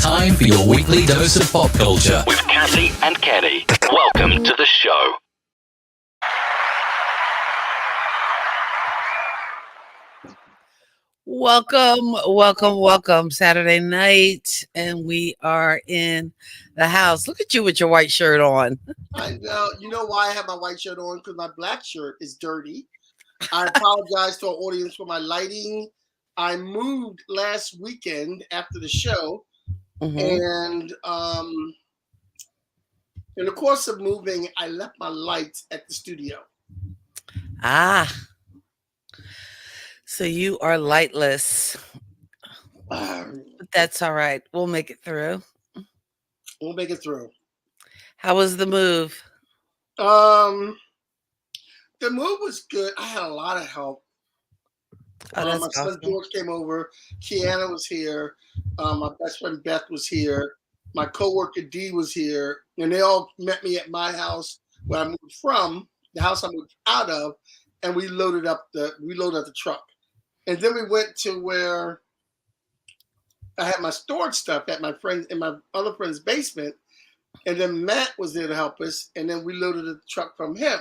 Time for your weekly dose of pop culture with Cassie and Kenny. Welcome to the show. Welcome. Saturday night, and we are in the house. Look at you with your white shirt on. I know. You know why I have my white shirt on? Because my black shirt is dirty. I apologize to our audience for my lighting. I moved last weekend after the show, and in the course of moving, I left my lights at the studio. So you are lightless. But that's all right. We'll make it through. How was the move? The move was good. I had a lot of help. My son George came over. Kiana was here. My best friend Beth was here. My coworker Dee was here, and they all met me at my house where I moved from, the house I moved out of, and we loaded up the truck. And then we went to where I had my storage stuff at my friend in my other friend's basement, and then Matt was there to help us, and then we loaded the truck from him.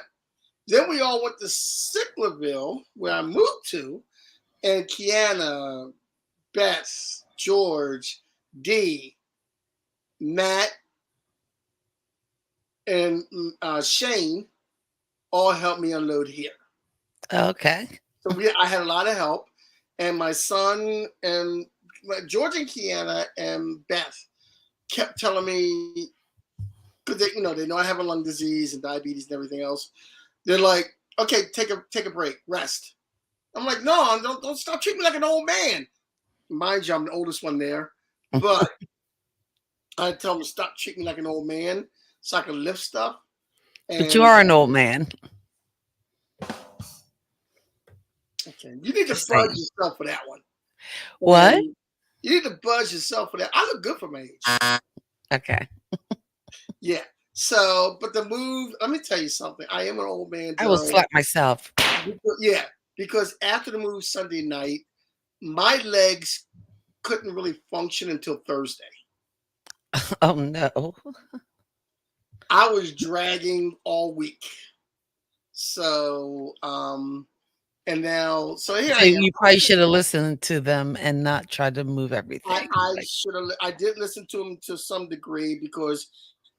Then we all went to Sicklerville, where I moved to, and Kiana, Beth, George, Dee, Matt, and Shane all helped me unload here. Okay. So I had a lot of help, and my son and George and Kiana and Beth kept telling me, because they know I have a lung disease and diabetes and everything else. They're like, okay, take a break, rest. I'm like, no, don't stop treating me like an old man. Mind you, I'm the oldest one there, but I tell them to stop treating me like an old man so I can lift stuff. But you are an old man. Okay, you need to buzz yourself for that one. What? You need to buzz yourself for that. I look good for my age. Okay. Yeah. So, but the move, let me tell you something. I am an old man. I will slap myself. Yeah, because after the move Sunday night, my legs couldn't really function until Thursday. Oh, no. I was dragging all week. So, and now, so here I am. You probably should have listened to them and not tried to move everything. I should have. I did listen to them to some degree, because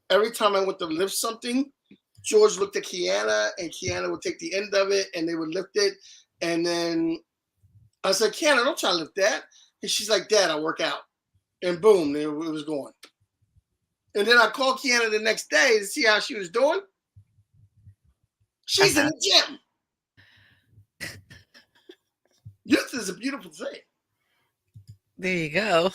every time I went to lift something, George looked at Kiana, and Kiana would take the end of it, and they would lift it. And then I said, Kiana, don't try to lift that. And she's like, Dad, I work out. And boom, it was going. And then I called Kiana the next day to see how she was doing. She's in the gym. Youth is a beautiful thing. There you go.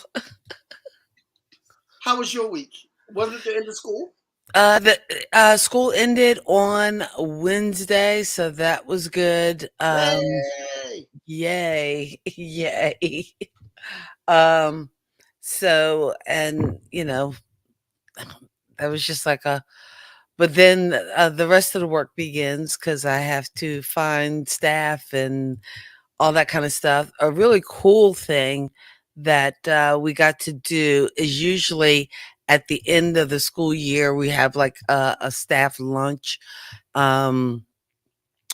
How was your week? Was it the end of school? The school ended on Wednesday, so that was good. Yay. So, and that was just like but then the rest of the work begins, because I have to find staff and all that kind of stuff. A really cool thing that we got to do is usually at the end of the school year, we have like a staff lunch. And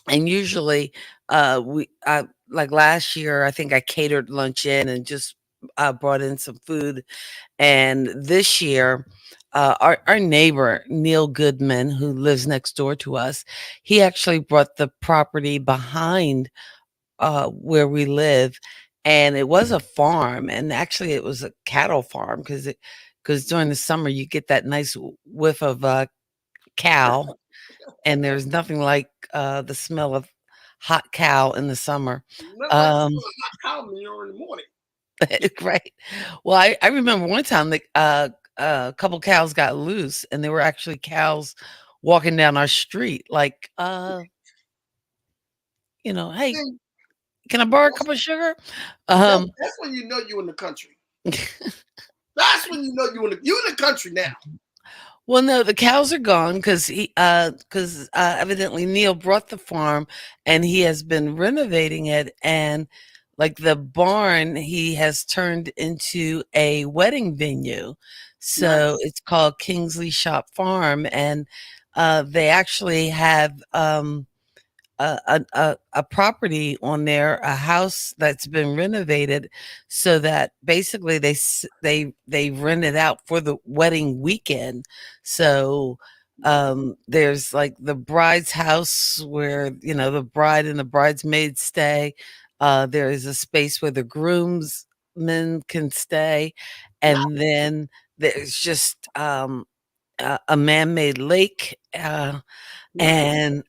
usually like last year, I think I catered lunch in and just brought in some food. And this year, our neighbor, Neil Goodman, who lives next door to us, he actually brought the property behind where we live, and it was a farm, and actually it was a cattle farm, because during the summer you get that nice whiff of cow, and there's nothing like the smell of hot cow in the summer. Hot cow in the morning. Right. Well, I remember one time that a couple cows got loose, and there were actually cows walking down our street, like hey, can I borrow a cup of sugar? That's when you know you're in the country. That's when you know you're in the country now. Well, no, the cows are gone because evidently Neil brought the farm and he has been renovating it, and like the barn he has turned into a wedding venue. So Nice. it's called Kingsley Shop Farm, and they actually have a property on there, a house that's been renovated, so that basically they rent it out for the wedding weekend. So there's like the bride's house where the bride and the bridesmaids stay. There is a space where the groomsmen can stay, and then there's just a man-made lake, Nice. and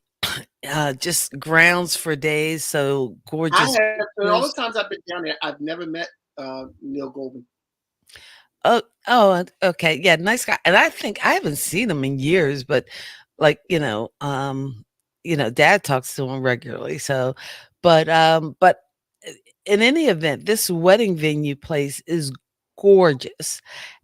just grounds for days, so I gorgeous have, and all the pictures. times I've been down there, I've never met Neil Goldman. Okay, yeah, nice guy, and I think I haven't seen him in years, but, like, dad talks to him regularly, so but in any event, this wedding venue place is gorgeous,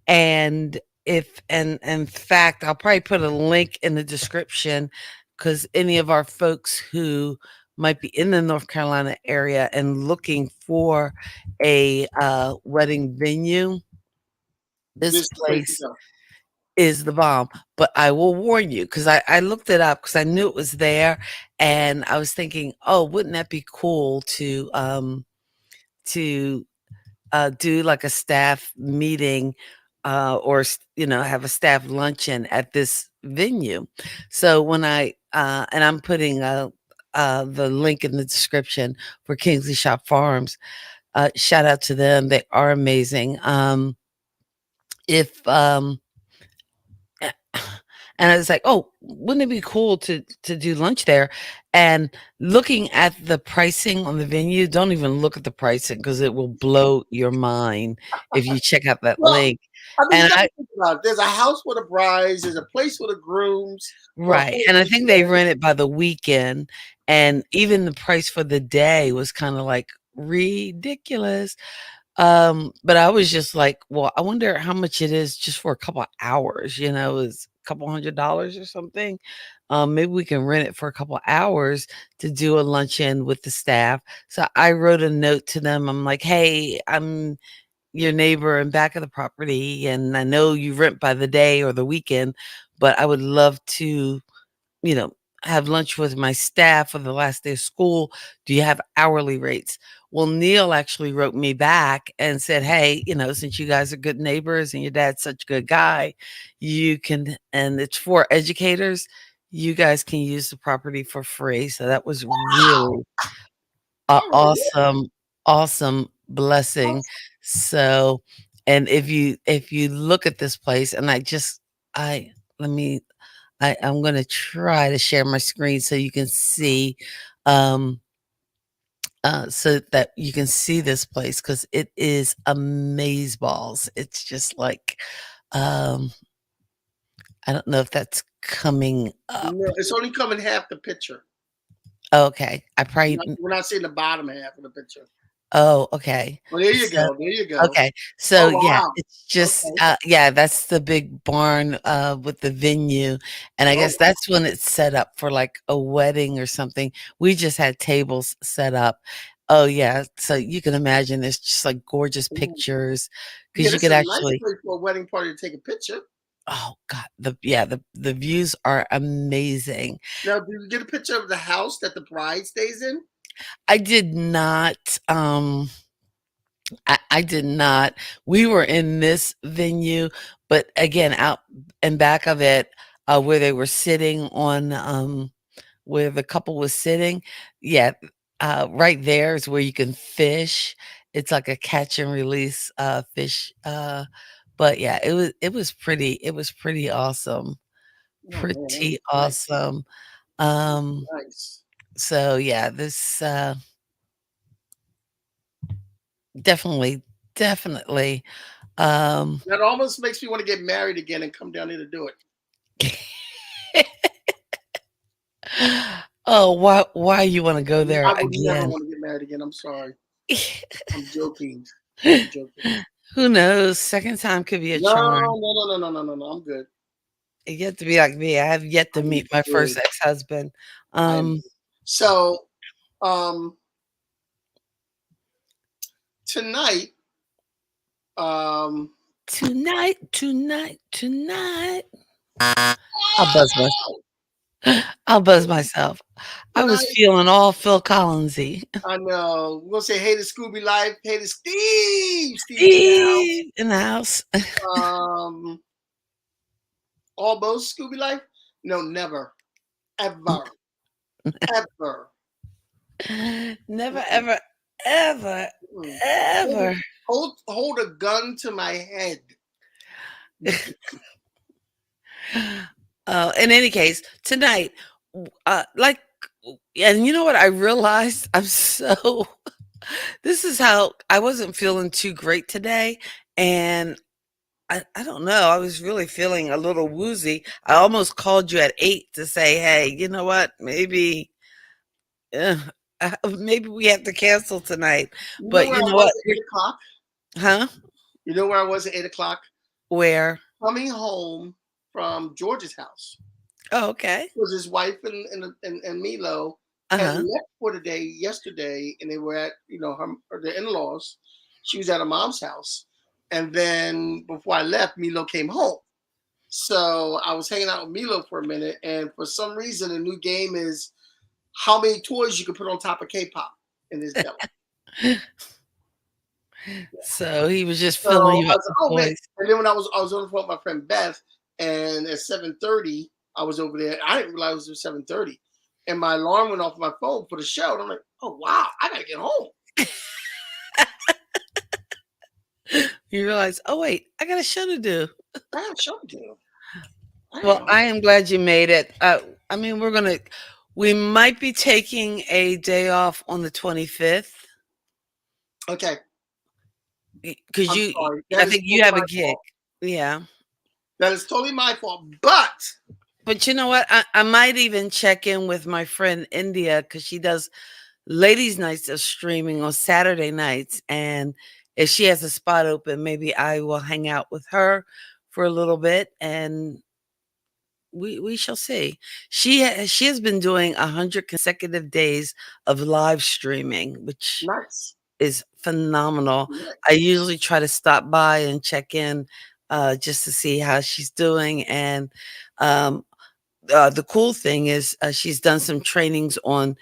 and if and in fact, I'll probably put a link in the description, because any of our folks who might be in the North Carolina area and looking for a, wedding venue, this This place to place go. is the bomb. But I will warn you, because I looked it up because I knew it was there, and I was thinking, "Oh, wouldn't that be cool to do like a staff meeting, or have a staff luncheon at this venue." So when and I'm putting the link in the description for Kingsley Shop Farms. Shout out to them; they are amazing. If a- And I was like, "Oh, wouldn't it be cool to do lunch there?" And looking at the pricing on the venue, don't even look at the pricing because it will blow your mind if you check out that Well, link. I mean, you And got I to think about it. There's a house for the brides. There's a place for the grooms for a Right, whole and I think they weekend. rent it by the weekend, and even the price for the day was kinda, like, ridiculous. But I was just like, "Well, I wonder how much it is just for a couple of hours," is a couple $100 or something. Maybe we can rent it for a couple of hours to do a luncheon with the staff. So I wrote a note to them. I'm like, "Hey, I'm your neighbor and back of the property, and I know you rent by the day or the weekend, but I would love to, you know, have lunch with my staff for the last day of school. Do you have hourly rates?" Well, Neil actually wrote me back and said, "Hey, since you guys are good neighbors and your dad's such a good guy, you can, and it's for educators, you guys can use the property for free." So that was Wow. really All right. awesome, awesome blessing. So, and if you look at this place, and I let me I'm gonna try to share my screen so you can see, um, so that you can see this place because it is amazeballs. It's just like, um, I don't know if that's coming up. No, it's only coming half the picture. Okay, I probably. We're not seeing the bottom half of the picture. Oh, okay. Well, there you So go. There you go. Okay. So, Oh yeah, wow. it's just, Okay. yeah, that's the big barn, with the venue, and I Oh guess that's when it's set up for, like, a wedding or something. We just had tables set up. Oh, yeah, so you can imagine it's just, like, gorgeous wow. pictures Yeah, because you this is could a nice actually. place for a wedding party to take a picture. Oh god, the views are amazing. Now, do you get a picture of the house that the bride stays in? I did not, I did not. We were in this venue, but again, out and back of it, where they were sitting on, where the couple was sitting, yeah, right there is where you can fish. It's like a catch and release, fish, but yeah, it was pretty awesome, Oh man, that pretty looks nice. awesome. That looks Um, nice. so yeah, this, definitely, definitely, um That almost makes me want to get married again and come down here to do Oh, why you wanna go it. there I would never again? want to get married again. I'm sorry. I'm joking. I'm joking. Who knows? Second time could be a No, charm. no, no, no, no, no, no, no. I'm good. You have to be like me. I have yet to I'm meet my first good. ex-husband. I am Um, good. So, um, tonight, tonight. I'll buzz myself. I'll buzz myself. I was tonight, feeling all Phil Collinsy. I know. We're gonna say hey to Scooby Life, hey to Steve. Steve in the house. Almost Scooby Life? No, never. Ever. Ever. Never, ever, ever, ever. Hold a gun to my head. In any case, tonight, like, and you know what I realized? This is how I wasn't feeling too great today. And I don't know. I was really feeling a little woozy. I almost called you at 8 to say, hey, you know what? Maybe we have to cancel tonight. But you know what? 8 o'clock? Huh? You know where I was at 8 o'clock? Where? Coming home from George's house. Oh, okay. Because his wife and Milo had left for the day yesterday, and they were at their in-laws. She was at her mom's house, and then before I left, Milo came home. So I was hanging out with Milo for a minute, and for some reason, the new game is how many toys you can put on top of K-pop in this belly. So he was just filling you up with toys. And then when I was on the phone with my friend Beth, and at 7:30, I was over there. I didn't realize it was 7:30. And my alarm went off my phone for the show. And I'm like, oh, wow, I got to get home. You realize, oh, wait, I got a show to do. I have a show to do. Well, I am glad you made it. I mean, we might be taking a day off on the 25th. Okay. Because I think you have a gig. Yeah. That is totally my fault. But you know what? I might even check in with my friend India, because she does ladies' nights of streaming on Saturday nights. And if she has a spot open, maybe I will hang out with her for a little bit, and we shall see. She has been doing 100 consecutive days of live streaming, which is phenomenal. Nice. I usually try to stop by and check in just to see how she's doing. And the cool thing is she's done some trainings on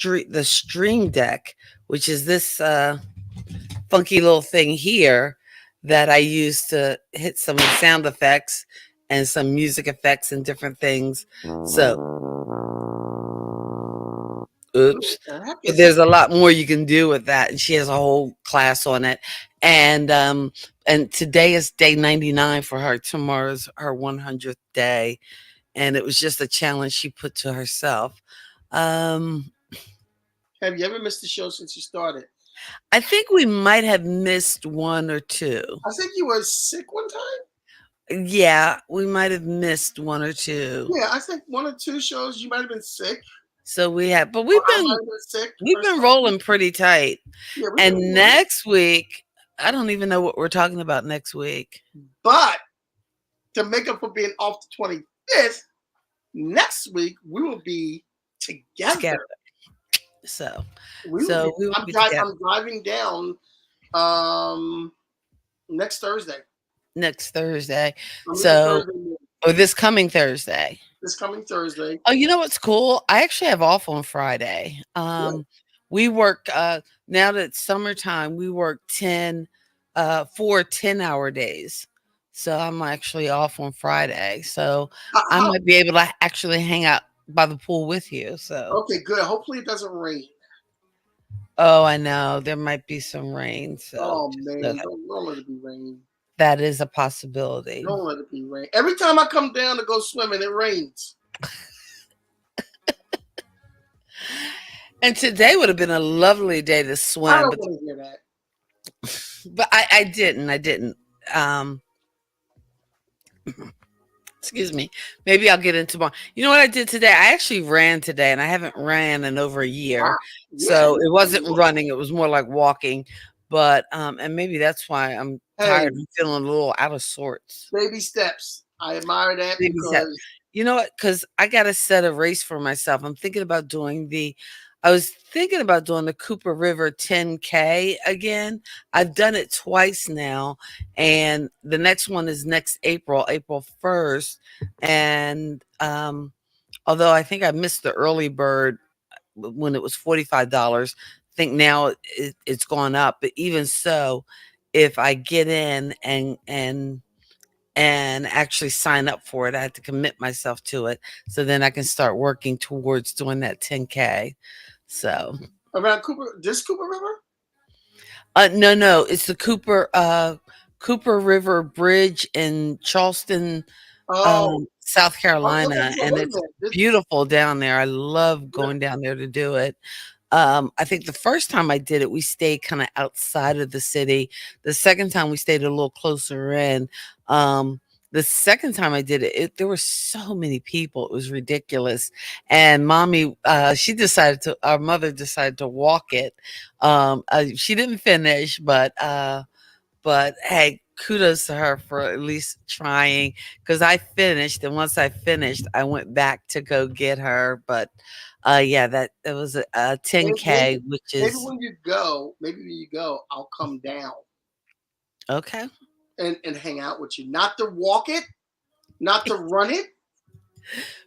the Stream Deck, which is this funky little thing here that I use to hit some sound effects and some music effects and different things. So, oops. But there's a lot more you can do with that. And she has a whole class on it. And today is day 99 for her. Tomorrow's her 100th day. And it was just a challenge she put to herself. Have you ever missed a show since you started? I think we might have missed one or two. I think you were sick one time. Yeah, we might have missed one or two. Yeah, I think 1 or 2 shows you might have been sick. So we have, but we've been rolling pretty tight. Yeah, and next week, I don't even know what we're talking about next week. But to make up for being off the 25th, next week we will be together. So I'm driving down next Thursday. Or this coming Thursday. Oh, you know what's cool? I actually have off on Friday. We work now that it's summertime, we work 4 10-hour days. So I'm actually off on Friday. So I might be able to actually hang out by the pool with you. So okay, good. Hopefully it doesn't rain. Oh, I know. There might be some rain. So oh man, don't let it be rain. That is a possibility. Don't let it be rain. Every time I come down to go swimming, it rains. And today would have been a lovely day to swim. I don't want to hear that. But I didn't. Excuse me. Maybe I'll get into more. You know what I did today? I actually ran today, and I haven't ran in over a year. Wow. Yeah, so it wasn't running. It was more like walking. But and maybe that's why I'm tired and feeling a little out of sorts. Baby steps. I admire that because you know what? Because I got to set a race for myself. I'm thinking about doing the I was thinking about doing the Cooper River 10K again. I've done it twice now, and the next one is next April, April 1st. And although I think I missed the early bird when it was $45, I think now it's gone up. But even so, if I get in and actually sign up for it, I have to commit myself to it. So then I can start working towards doing that 10K. So around Cooper, this Cooper River? no, it's the Cooper River Bridge in Charleston, Oh, South Carolina, okay, and wait a it's minute. beautiful down there. I love going down there to do it. I think the first time I did it, we stayed kind of outside of the city. The second time we stayed a little closer in. The second time I did it, there were so many people. It was ridiculous. And mommy, our mother decided to walk it. She didn't finish, but hey, kudos to her for at least trying, because I finished, and once I finished, I went back to go get her. But yeah, that was a Maybe, 10K, which maybe is when you go, I'll come down okay. and hang out with you. Not to walk it, not to run it.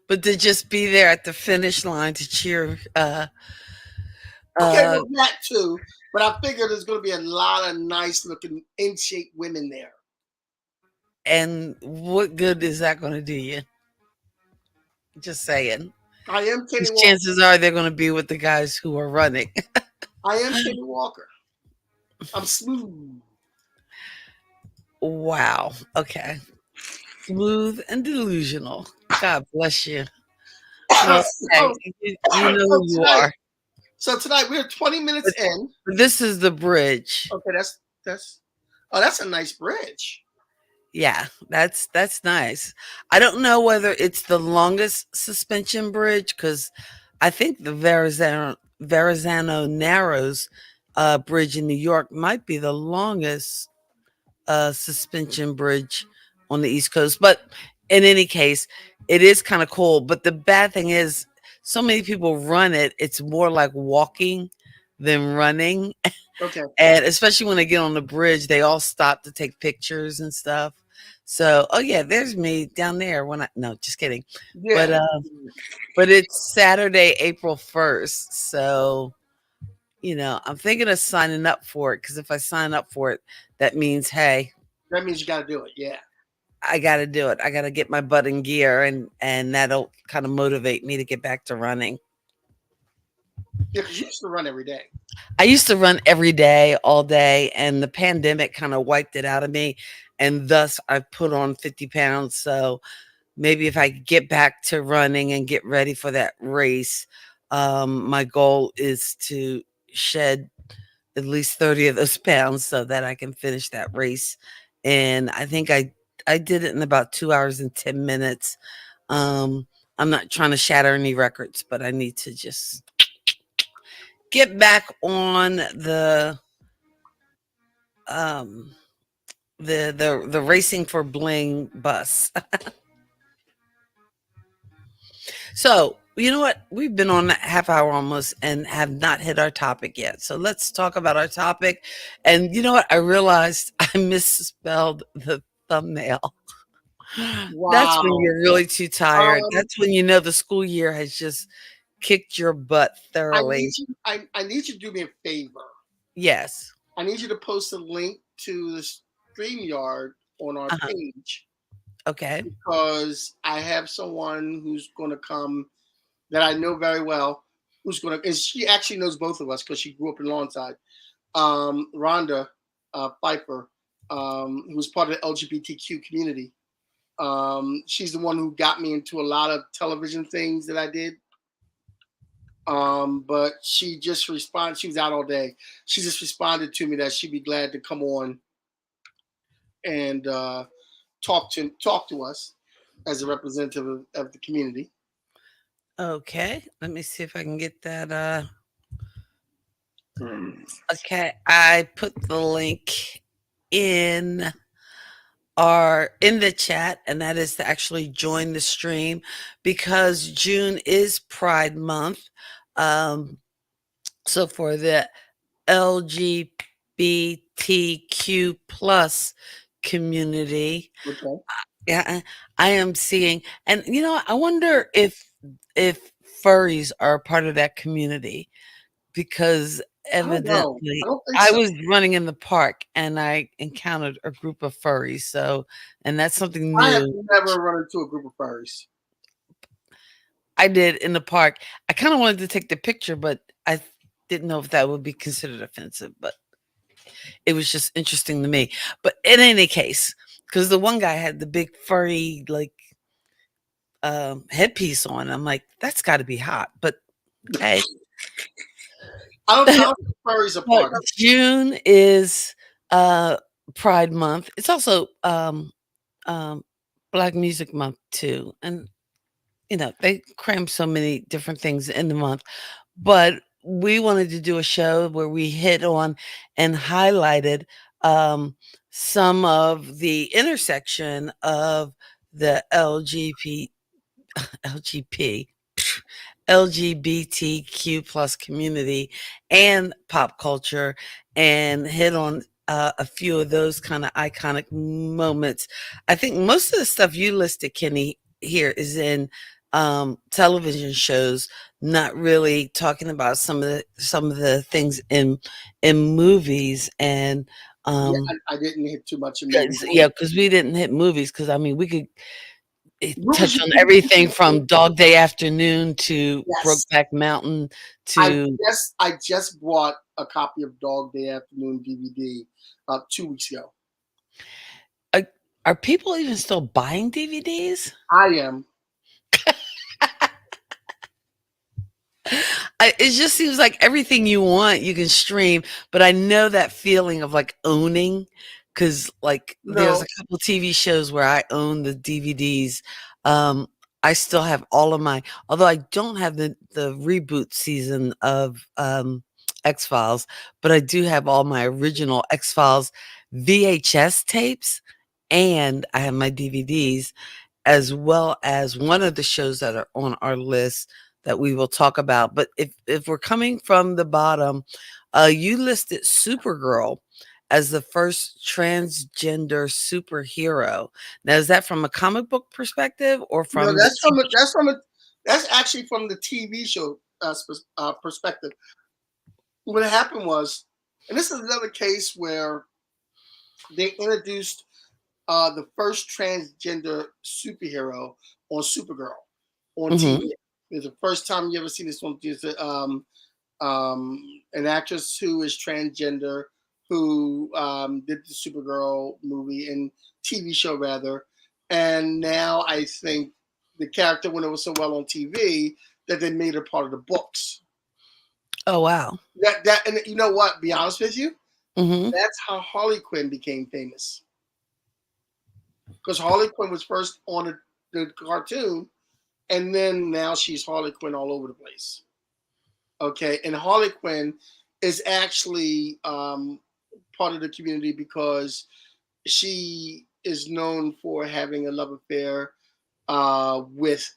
But to just be there at the finish line to cheer. Okay, well, that too. But I figure there's going to be a lot of nice looking, in shape women there. And what good is that going to do you? Just saying. I am Kenny Walker. Chances are they're going to be with the guys who are running. I am Kenny Walker. I'm smooth. Wow. Okay. Smooth and delusional. God bless you. Well, hey, you know who you are. So tonight we're 20 minutes in. This is the bridge. Okay, that's a nice bridge. Yeah, that's nice. I don't know whether it's the longest suspension bridge, because I think the Verrazano Narrows bridge in New York might be the longest suspension bridge on the East Coast. But in any case, it is kind of cool. But the bad thing is, so many people run it, it's more like walking than running. Okay. And especially when they get on the bridge, they all stop to take pictures and stuff. So, oh yeah, there's me down there no, just kidding. Yeah. But it's Saturday, April 1st. So, I'm thinking of signing up for it, because if I sign up for it, that means, hey, that means you got to do it. Yeah. I got to do it. I got to get my butt in gear, and that'll kind of motivate me to get back to running. Yeah, because you used to run every day. I used to run every day, all day, and the pandemic kind of wiped it out of me, and thus I put on 50 pounds. So maybe if I get back to running and get ready for that race, my goal is to shed at least 30 of those pounds so that I can finish that race. And I think I did it in about 2 hours and 10 minutes. I'm not trying to shatter any records, but I need to just get back on the Racing for Bling bus. So, you know what? We've been on a half hour almost and have not hit our topic yet. So let's talk about our topic. And you know what? I realized I misspelled the thumbnail. Wow. That's when you're really too tired. That's when you know the school year has just kicked your butt thoroughly. I need you to do me a favor. Yes. I need you to post a link to the StreamYard on our page. Okay. Because I have someone who's going to come that I know very well, and she actually knows both of us because she grew up in Lawnside. Rhonda Pfeiffer, who's part of the LGBTQ community. She's the one who got me into a lot of television things that I did. But she just responded. She was out all day. She just responded to me that she'd be glad to come on and talk to us as a representative of the community. Okay, let me see if I can get that. Okay, I put the link in the chat, and that is to actually join the stream, because June is Pride Month. So for the LGBTQ plus community, Okay. yeah, I am seeing, and I wonder if furries are a part of that community because I don't know. I evidently don't think I so. was running in the park and I encountered a group of furries. So, and that's something I have new. never run into a group of furries. I did in the park. I kind of wanted to take the picture, but I didn't know if that would be considered offensive, but it was just interesting to me. But in any case, because the one guy had the big furry like headpiece on, I'm like, that's got to be hot. But hey, I don't think furries are well, part of it. June is uh, Pride Month. It's also um, Black Music Month too, and they cram so many different things in the month. But we wanted to do a show where we hit on and highlighted um, some of the intersection of the LGP, LGBTQ plus community and pop culture, and hit on a few of those kind of iconic moments. I think most of the stuff you listed, Kenny, here is in television shows, not really talking about some of the things in movies. And Yeah, um I didn't hit too much in movies. yeah, because we didn't hit movies, because I mean we could Movies touch you on can everything from Dog Day Afternoon to yes. Brokeback Mountain I to just bought a copy of Dog Day Afternoon DVD 2 weeks ago. are people even still buying DVDs? I am. It just seems like everything you want you can stream, but I know that feeling of like owning, because like there's No, a couple TV shows where I own the DVDs. Um, I still have all of my, although I don't have the reboot season of X Files, but I do have all my original X Files VHS tapes, and I have my DVDs, as well as one of the shows that are on our list that we will talk about. But if we're coming from the bottom, you listed Supergirl as the first transgender superhero. Now, is that from a comic book perspective or no, from the TV? that's actually from the TV show perspective. What happened was, and this is another case where they introduced the first transgender superhero on Supergirl on Hmm. TV. It's the first time you ever seen this one. It's an actress who is transgender who did the Supergirl movie and TV show rather, and now I think the character went over so well on TV that they made her part of the books. Oh wow. That and you know what? Be honest with you, Hmm. that's how Harley Quinn became famous. Because Harley Quinn was first on the cartoon, and then now she's Harley Quinn all over the place. Okay, and Harley Quinn is actually part of the community because she is known for having a love affair with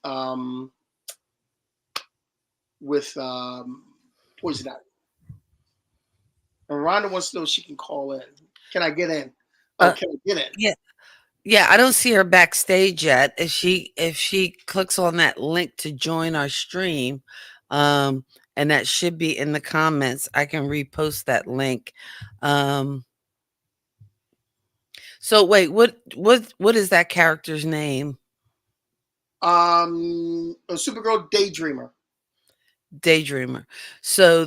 Poison Ivy. And Rhonda wants to know if she can call in. Can I get in? Oh, Uh, can I get in? yeah. Yeah, I don't see her backstage yet. If she clicks on that link to join our stream, and that should be in the comments, I can repost that link. Um, so wait, what is that character's name? A Supergirl Daydreamer. Daydreamer. So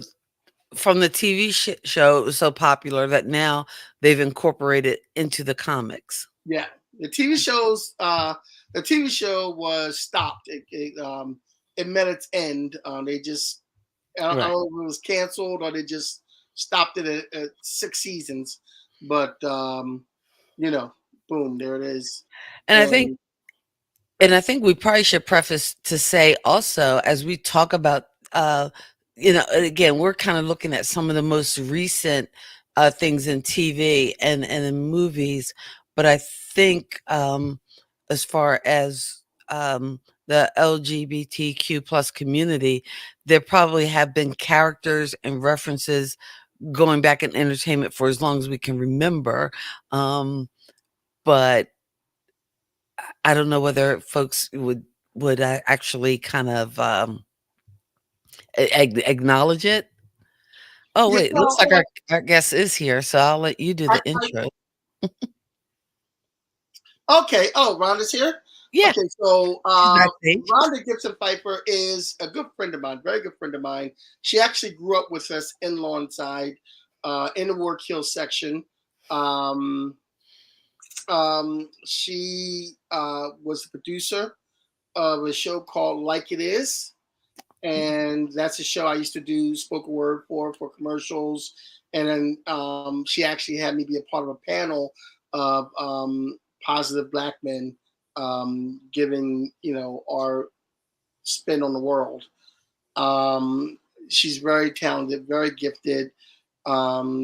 from the TV show, it was so popular that now they've incorporated into the comics. Yeah, the TV shows. The TV show was stopped. It met its end. They just I don't Right. know if it was canceled or they just stopped it at 6 seasons. But boom, there it is. And I think And And I think we probably should preface to say also, as we talk about, and again, we're kind of looking at some of the most recent things in TV and in movies, but I think as far as the LGBTQ plus community, there probably have been characters and references going back in entertainment for as long as we can remember. But I don't know whether folks would actually kind of acknowledge it. Oh Yeah, wait, it looks like our guest is here, so I'll let you do the intro. Okay. Oh, Rhonda's here? Yeah. Okay, so Rhonda Gibson Pfeiffer is a good friend of mine, very good friend of mine. She actually grew up with us in Lawnside, in the Ward Hill section. She was the producer of a show called Like It Is. And that's a show I used to do spoken word for commercials. And then she actually had me be a part of a panel of positive Black men giving, our spin on the world. She's very talented, very gifted.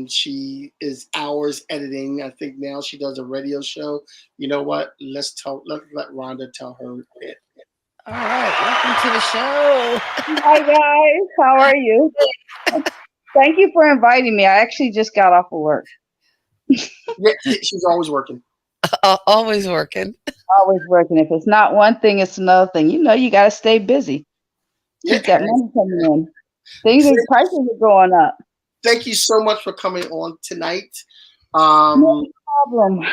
She is hours editing. I think now she does a radio show. You know what? Let Rhonda tell her it. All right, welcome to the show. Hi guys, how are you? Thank you for inviting me. I actually just got off of work. Yeah, she's always working. Always working. Always working. If it's not one thing, it's another thing. You got to stay busy. Keep that money coming in. Prices are going up. Thank you so much for coming on tonight. No problem.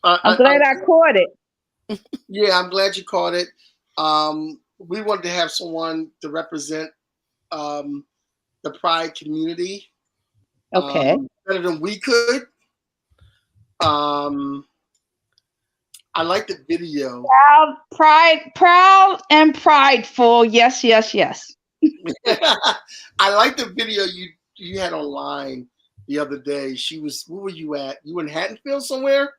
I'm glad I caught it. Yeah, I'm glad you caught it. We wanted to have someone to represent the Pride community. Okay. Better than we could. I like the video. Proud and prideful. Yes, yes, yes. I like the video you had online the other day. Where were you at? You in Hattonfield somewhere?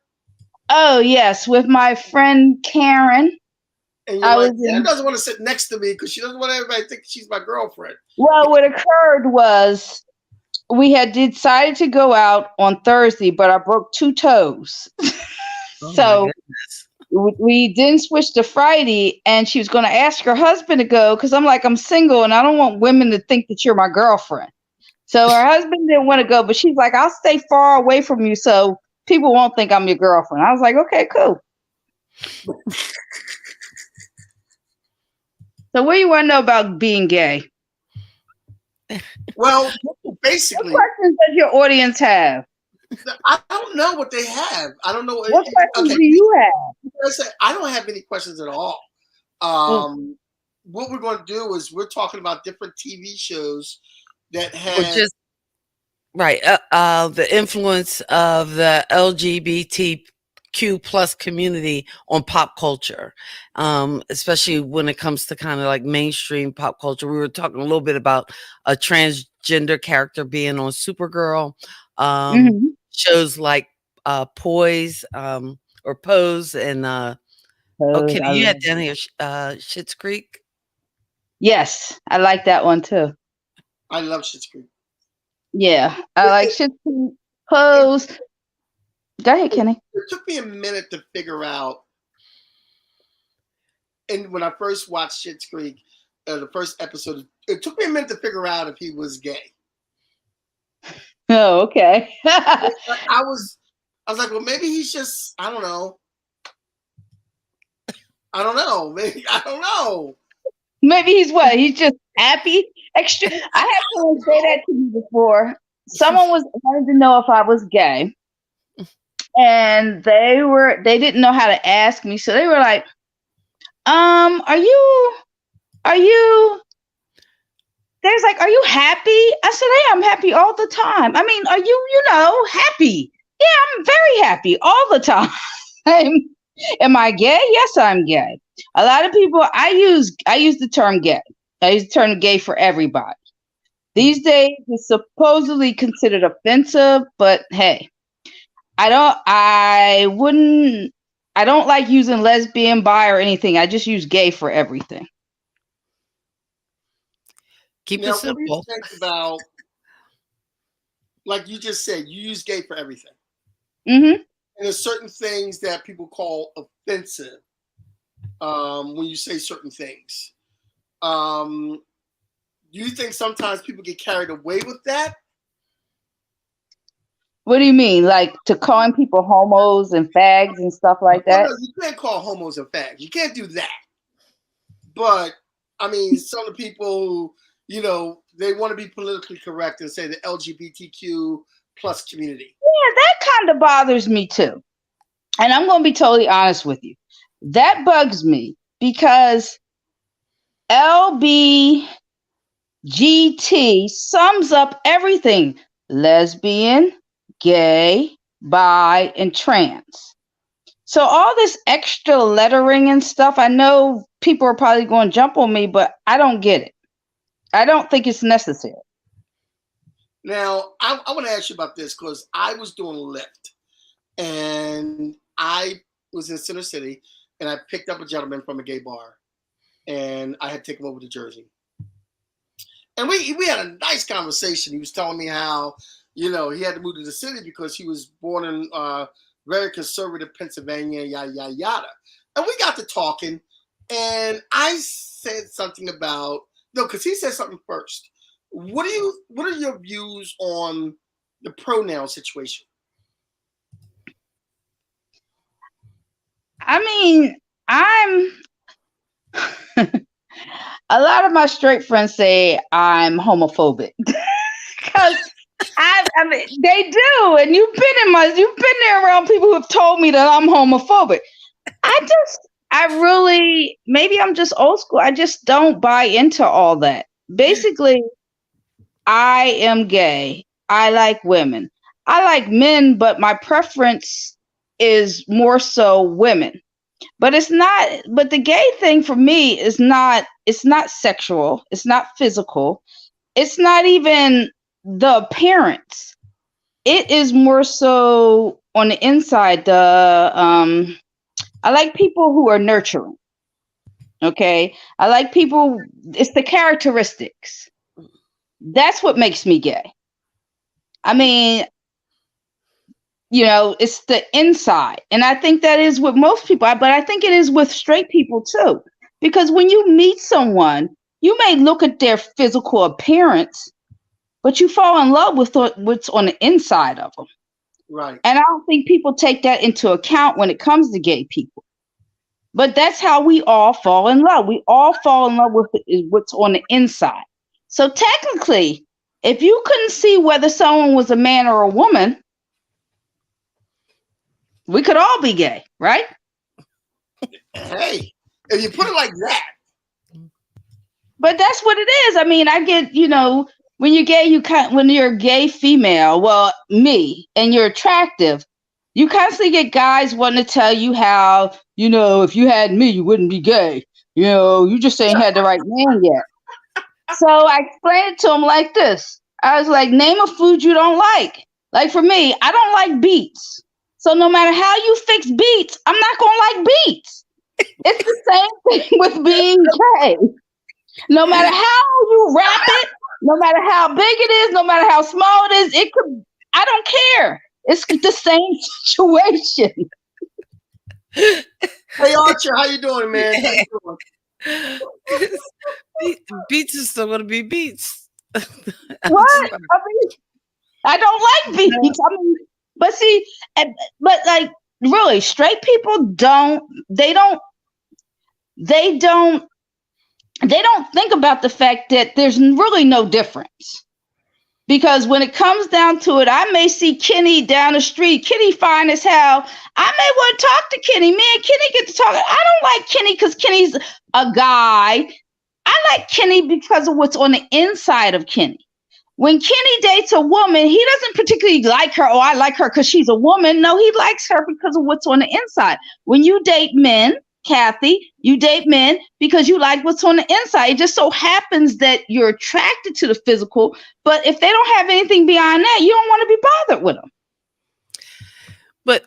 Oh yes, with my friend Karen. And Karen doesn't want to sit next to me because she doesn't want everybody to think she's my girlfriend. Well, what occurred was we had decided to go out on Thursday, but I broke 2 toes. So we didn't switch to Friday, and she was going to ask her husband to go because I'm single and I don't want women to think that you're my girlfriend. So her husband didn't want to go, but she's like, I'll stay far away from you so people won't think I'm your girlfriend. I was like, okay, cool. So what do you want to know about being gay? Well, basically, what questions does your audience have? I don't know what they have. I don't know. What questions do you have? I don't have any questions at all. What we're going to do is we're talking about different TV shows that have the influence of the LGBTQ plus community on pop culture, especially when it comes to kind of like mainstream pop culture. We were talking a little bit about a transgender character being on Supergirl. Shows like Poise or Pose and okay, you had down here Schitt's Creek. Yes, I like that one too. I love Schitt's Creek. Yeah, I like Schitt's Creek, Pose. Go ahead, Kenny. It took me a minute to figure out, and when I first watched Schitt's Creek, the first episode, it took me a minute to figure out if he was gay. Oh, okay. I was like, well, maybe he's just, I don't know. Maybe, I don't know. Maybe he's what? He's just happy. Extra. I had someone say that to me before. Someone wanted to know if I was gay, and they didn't know how to ask me, so they were like, are you? There's like, are you happy? I said, hey, I'm happy all the time. I mean, are you, happy? Yeah, I'm very happy all the time. Am I gay? Yes, I'm gay. A lot of people, I use the term gay. I use the term gay for everybody. These days, it's supposedly considered offensive, but hey, I don't like using lesbian, bi, or anything. I just use gay for everything. Keep it simple. What do you think about, like you just said, you use gay for everything. Mm-hmm. And there's certain things that people call offensive. when you say certain things. Do you think sometimes people get carried away with that? What do you mean? Like to calling people homos and fags and stuff like that? No, you can't call homos and fags. You can't do that. But I mean, some of the people, they want to be politically correct and say the LGBTQ plus community. Yeah, that kind of bothers me too. And I'm going to be totally honest with you. That bugs me because LBGT sums up everything: lesbian, gay, bi, and trans. So all this extra lettering and stuff, I know people are probably going to jump on me, but I don't get it. I don't think it's necessary. Now, I want to ask you about this because I was doing Lyft and I was in Center City and I picked up a gentleman from a gay bar and I had to take him over to Jersey. And we had a nice conversation. He was telling me how, he had to move to the city because he was born in very conservative Pennsylvania, yada, yada, yada. And we got to talking and I said something about, because he said something first. What are your views on the pronoun situation? I mean, a lot of my straight friends say I'm homophobic because I mean they do, and you've been there around people who have told me that I'm homophobic. Maybe I'm just old school. I just don't buy into all that. Basically, I am gay. I like women. I like men, but my preference is more so women. But the gay thing for me it's not sexual. It's not physical. It's not even the appearance. It is more so on the inside. I like people who are nurturing. Okay. I like people, it's the characteristics. That's what makes me gay. I mean, it's the inside. And I think that is with most people, but I think it is with straight people too. Because when you meet someone, you may look at their physical appearance, but you fall in love with what's on the inside of them. Right. And I don't think people take that into account when it comes to gay people. But that's how we all fall in love. We all fall in love with what's on the inside. So technically, if you couldn't see whether someone was a man or a woman, we could all be gay, right? Hey, if you put it like that. But that's what it is. I mean, I get, when you're gay, when you're a gay female, well, me, and you're attractive, you constantly get guys wanting to tell you how, if you had me, you wouldn't be gay. You just ain't had the right man yet. So I explained it to him like this. I was like, name a food you don't like. Like for me, I don't like beets. So no matter how you fix beets, I'm not going to like beets. It's the same thing with being gay. No matter how you wrap it, no matter how big it is, no matter how small it is, I don't care. It's the same situation. Hey Archer, how you doing, man? How you doing? Beets is still going to be beets. What? I don't like beets. But see, but like really, straight people don't think about the fact that there's really no difference. Because when it comes down to it, I may see Kenny down the street. Kenny fine as hell. I may want to talk to Kenny. Me and Kenny get to talk. I don't like Kenny because Kenny's a guy. I like Kenny because of what's on the inside of Kenny. When Kenny dates a woman, he doesn't particularly like her. Oh, I like her because she's a woman. No, he likes her because of what's on the inside. When you date men, Kathy, you date men because you like what's on the inside. It just so happens that you're attracted to the physical, but if they don't have anything beyond that, you don't want to be bothered with them. But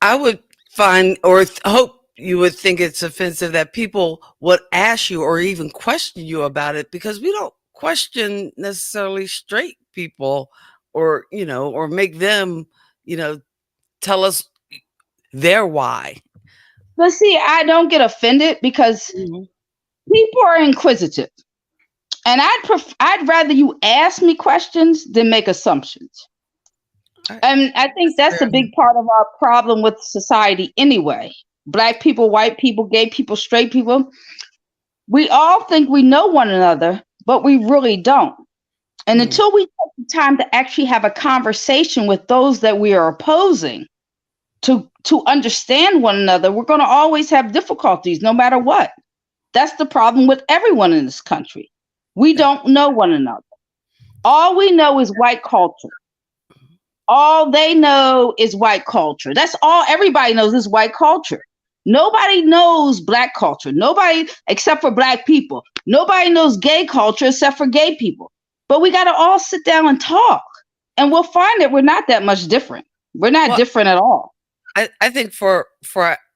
I would find or hope you would think it's offensive that people would ask you or even question you about it, because we don't question necessarily straight people or, or make them, tell us their why. But see, I don't get offended because people are inquisitive, and I'd rather you ask me questions than make assumptions. And I think that's a big part of our problem with society anyway. Black people, white people, gay people, straight people. We all think we know one another, but we really don't. And until we take the time to actually have a conversation with those that we are opposing to understand one another, we're going to always have difficulties no matter what. That's the problem with everyone in this country. We don't know one another. All we know is white culture. All they know is white culture. That's all everybody knows is white culture. Nobody knows black culture. Nobody, except for black people. Nobody knows gay culture except for gay people. But we got to all sit down and talk. And we'll find that we're not that much different. We're not different at all. I think for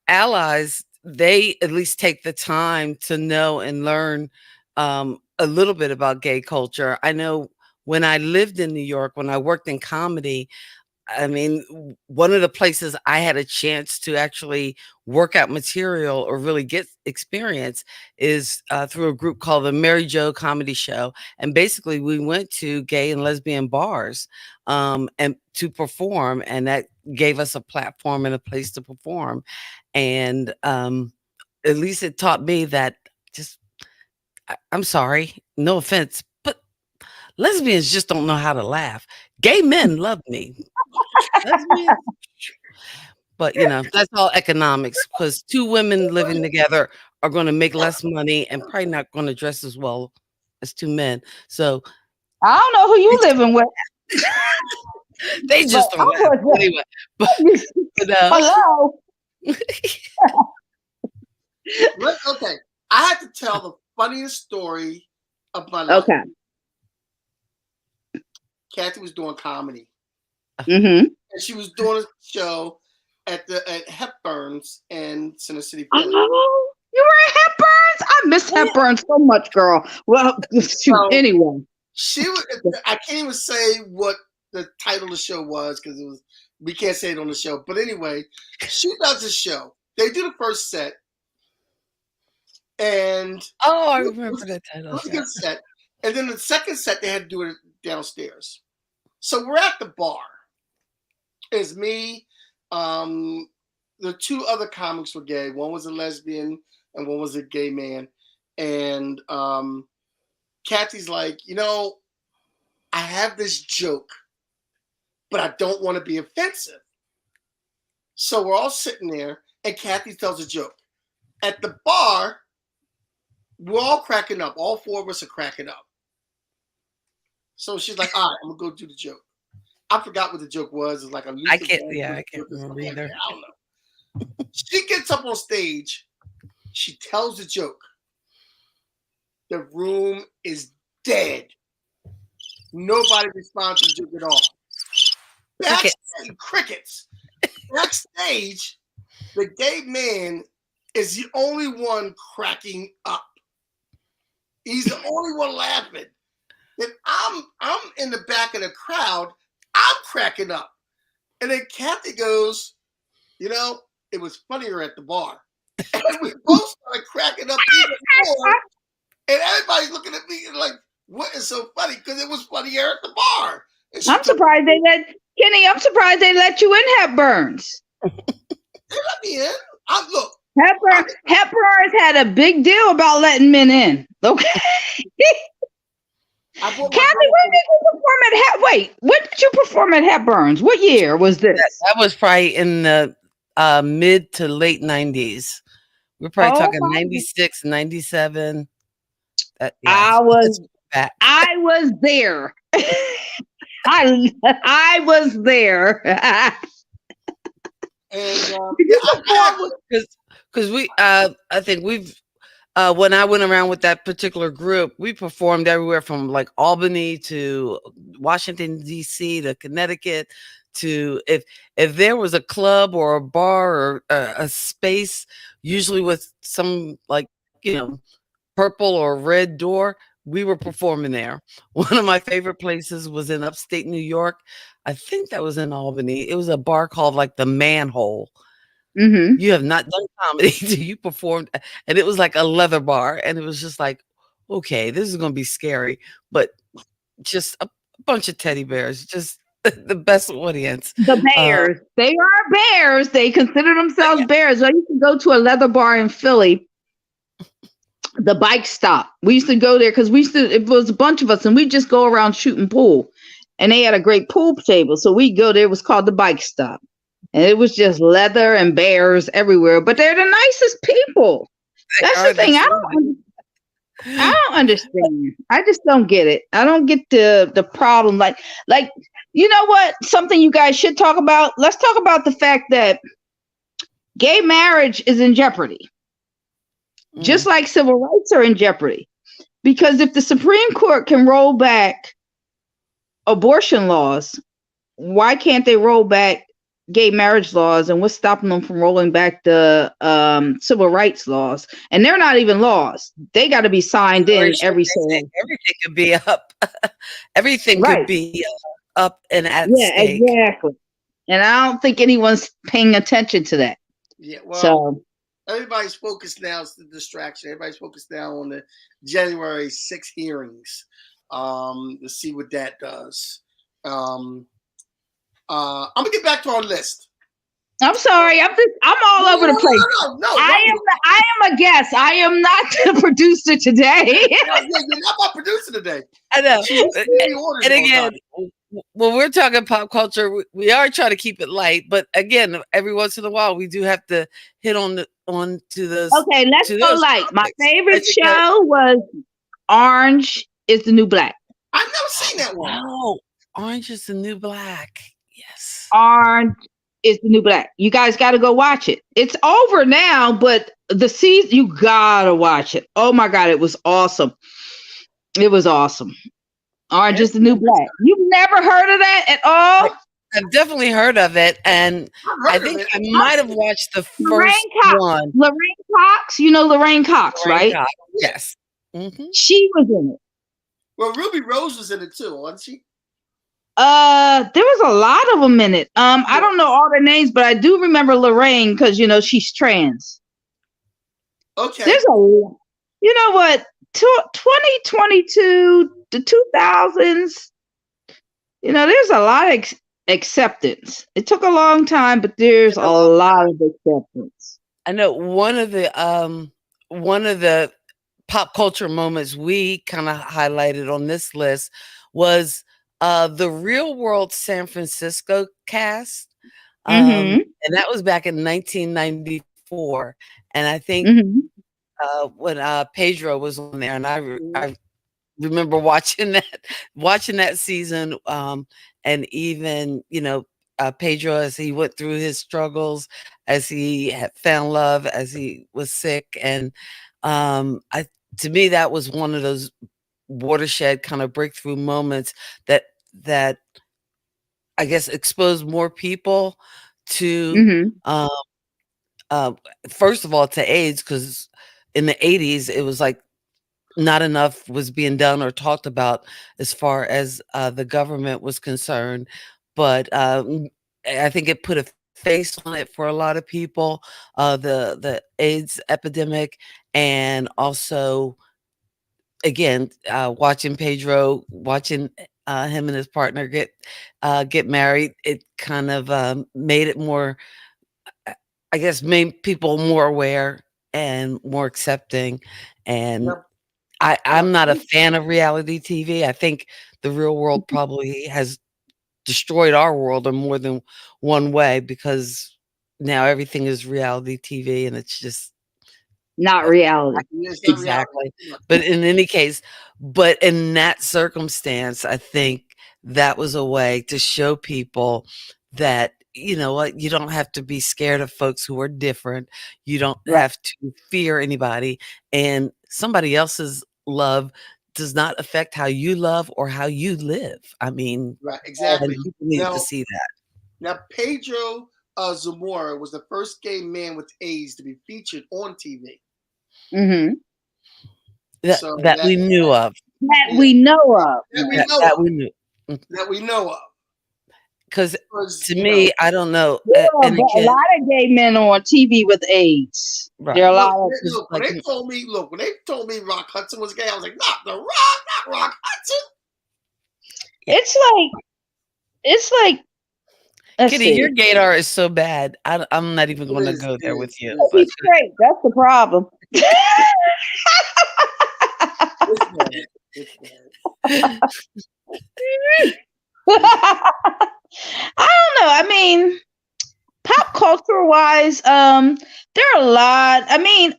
allies, they at least take the time to know and learn a little bit about gay culture. I know when I lived in New York, when I worked in comedy, I mean, one of the places I had a chance to actually work out material or really get experience is through a group called the Mary Jo Comedy Show. And basically we went to gay and lesbian bars and to perform, and that gave us a platform and a place to perform. And at least it taught me that I'm sorry, no offense, but lesbians just don't know how to laugh. Gay men love me. But that's all economics, because two women living together are going to make less money and probably not going to dress as well as two men. So I don't know who you living with. They just don't laugh anyway. But hello. Okay, I have to tell the funniest story of my life. Okay. Kathy was doing comedy. Mm-hmm. And she was doing a show at Hepburn's in Center City, Philly. Oh, you were at Hepburn's? I miss Hepburn's so much, girl. Well, anyway. She was. I can't even say what the title of the show was because we can't say it on the show. But anyway, she does a show. They do the first set. And I remember that title. It was a good set. And then the second set, they had to do it downstairs. So we're at the bar. It's me. The two other comics were gay. One was a lesbian and one was a gay man. And Kathy's like, I have this joke, but I don't want to be offensive. So we're all sitting there, and Kathy tells a joke. At the bar, we're all cracking up. All four of us are cracking up. So she's like, all right, I'm going to go do the joke. I forgot what the joke was. It's like a I can't remember either. I don't know. She gets up on stage. She tells the joke. The room is dead. Nobody responds to the joke at all. Backstage, crickets. Backstage, the gay man is the only one cracking up. He's the only one laughing. And I'm in the back of the crowd. I'm cracking up. And then Kathy goes, it was funnier at the bar. And we both started cracking up even more. And everybody's looking at me like, what is so funny? Because it was funnier at the bar. I'm surprised they let you in Hepburn's. They let me in. Look. Hepburn's had a big deal about letting men in. Okay. Kathy, when did you perform at Hepburn's? What year was this? That was probably in the mid to late 90s. We're probably talking 96, 97. I was there. I was there. Because I think we've when I went around with that particular group, we performed everywhere from like Albany to Washington D.C. to Connecticut. To if there was a club or a bar or a space, usually with some purple or red door, we were performing there. One of my favorite places was in upstate New York. I think that was in Albany. It was a bar called like the Manhole. You have not done comedy till you performed, and it was like a leather bar, and it was just like, okay, this is gonna be scary, but just a bunch of teddy bears, just the best audience. The bears. They are bears. They consider themselves bears. I used to go to a leather bar in Philly, the Bike Stop. We used to go there because it was a bunch of us, and we'd just go around shooting pool. And they had a great pool table. So we'd go there. It was called the Bike Stop. And it was just leather and bears everywhere. But they're the nicest people. That's the thing. I don't understand. I just don't get it. I don't get the problem. Like, you know what? Something you guys should talk about. Let's talk about the fact that gay marriage is in jeopardy. Just like civil rights are in jeopardy. Because if the Supreme Court can roll back abortion laws, why can't they roll back gay marriage laws? And what's stopping them from rolling back the civil rights laws? And they're not even laws. They got to be signed in every so often. Everything could be up. Everything could be up and at stake. Exactly. And I don't think anyone's paying attention to that. Yeah, well, everybody's focused now. It's the distraction. Everybody's focused now on the January 6th hearings to see what that does. I'm gonna get back to our list. I'm sorry. I'm all over the place. No, I am a guest. I am not the producer today. You're not my producer today. I know. And again, when we're talking pop culture, we are trying to keep it light, but again, every once in a while, we do have to hit on to those. Okay, let's go light. My favorite show was Orange is the New Black. I've never seen that one. Oh, Orange is the New Black. Yes. Orange is the New Black. You guys got to go watch it. It's over now, but the season, you got to watch it. Oh my God, it was awesome. It was awesome. Orange is the New Black. You've never heard of that at all? I've definitely heard of it, and I think I might have watched the first one. Lorraine Cox, you know Lorraine Cox, right? Cox. Yes. Mm-hmm. She was in it. Well, Ruby Rose was in it too, wasn't she? There was a lot of them in it. I don't know all their names, but I do remember Lorraine because she's trans. Okay. There's you know what? 2022, the 2000s. There's a lot of acceptance. It took a long time, but there's a lot of acceptance. I know one of the pop culture moments we kind of highlighted on this list was the Real World San Francisco cast. And that was back in 1994. And I think when Pedro was on there, and I remember watching that season, and even Pedro, as he went through his struggles, as he had found love, as he was sick, and to me that was one of those watershed kind of breakthrough moments that I guess exposed more people to first of all to AIDS, because in the 80s it was like not enough was being done or talked about as far as the government was concerned, but I think it put a face on it for a lot of people, the AIDS epidemic, and also again watching Pedro, watching him and his partner get married, it kind of made it more, I guess, made people more aware and more accepting. And I'm not a fan of reality TV. I think the real world probably has destroyed our world in more than one way, because now everything is reality TV and it's just not reality. Exactly. But in any case, but in that circumstance, I think that was a way to show people that, you know what, you don't have to be scared of folks who are different. You don't have to fear anybody, and somebody else's love does not affect how you love or how you live. I mean, right, exactly. People need to see that. Now, Pedro Zamora was the first gay man with AIDS to be featured on TV. That we knew of. That we know of. That we know of. because to me, I don't know. There are And a again, lot of gay men on TV with AIDS. right. There are a lot of Look, when like- they told me Rock Hudson was gay, I was like, not The Rock, not Rock Hudson. It's like let's Kitty, see. your gaydar is so bad. I'm not even going to go there with you. But He's straight. That's the problem. It's bad. I don't know. I mean, pop culture wise, there are a lot. I mean,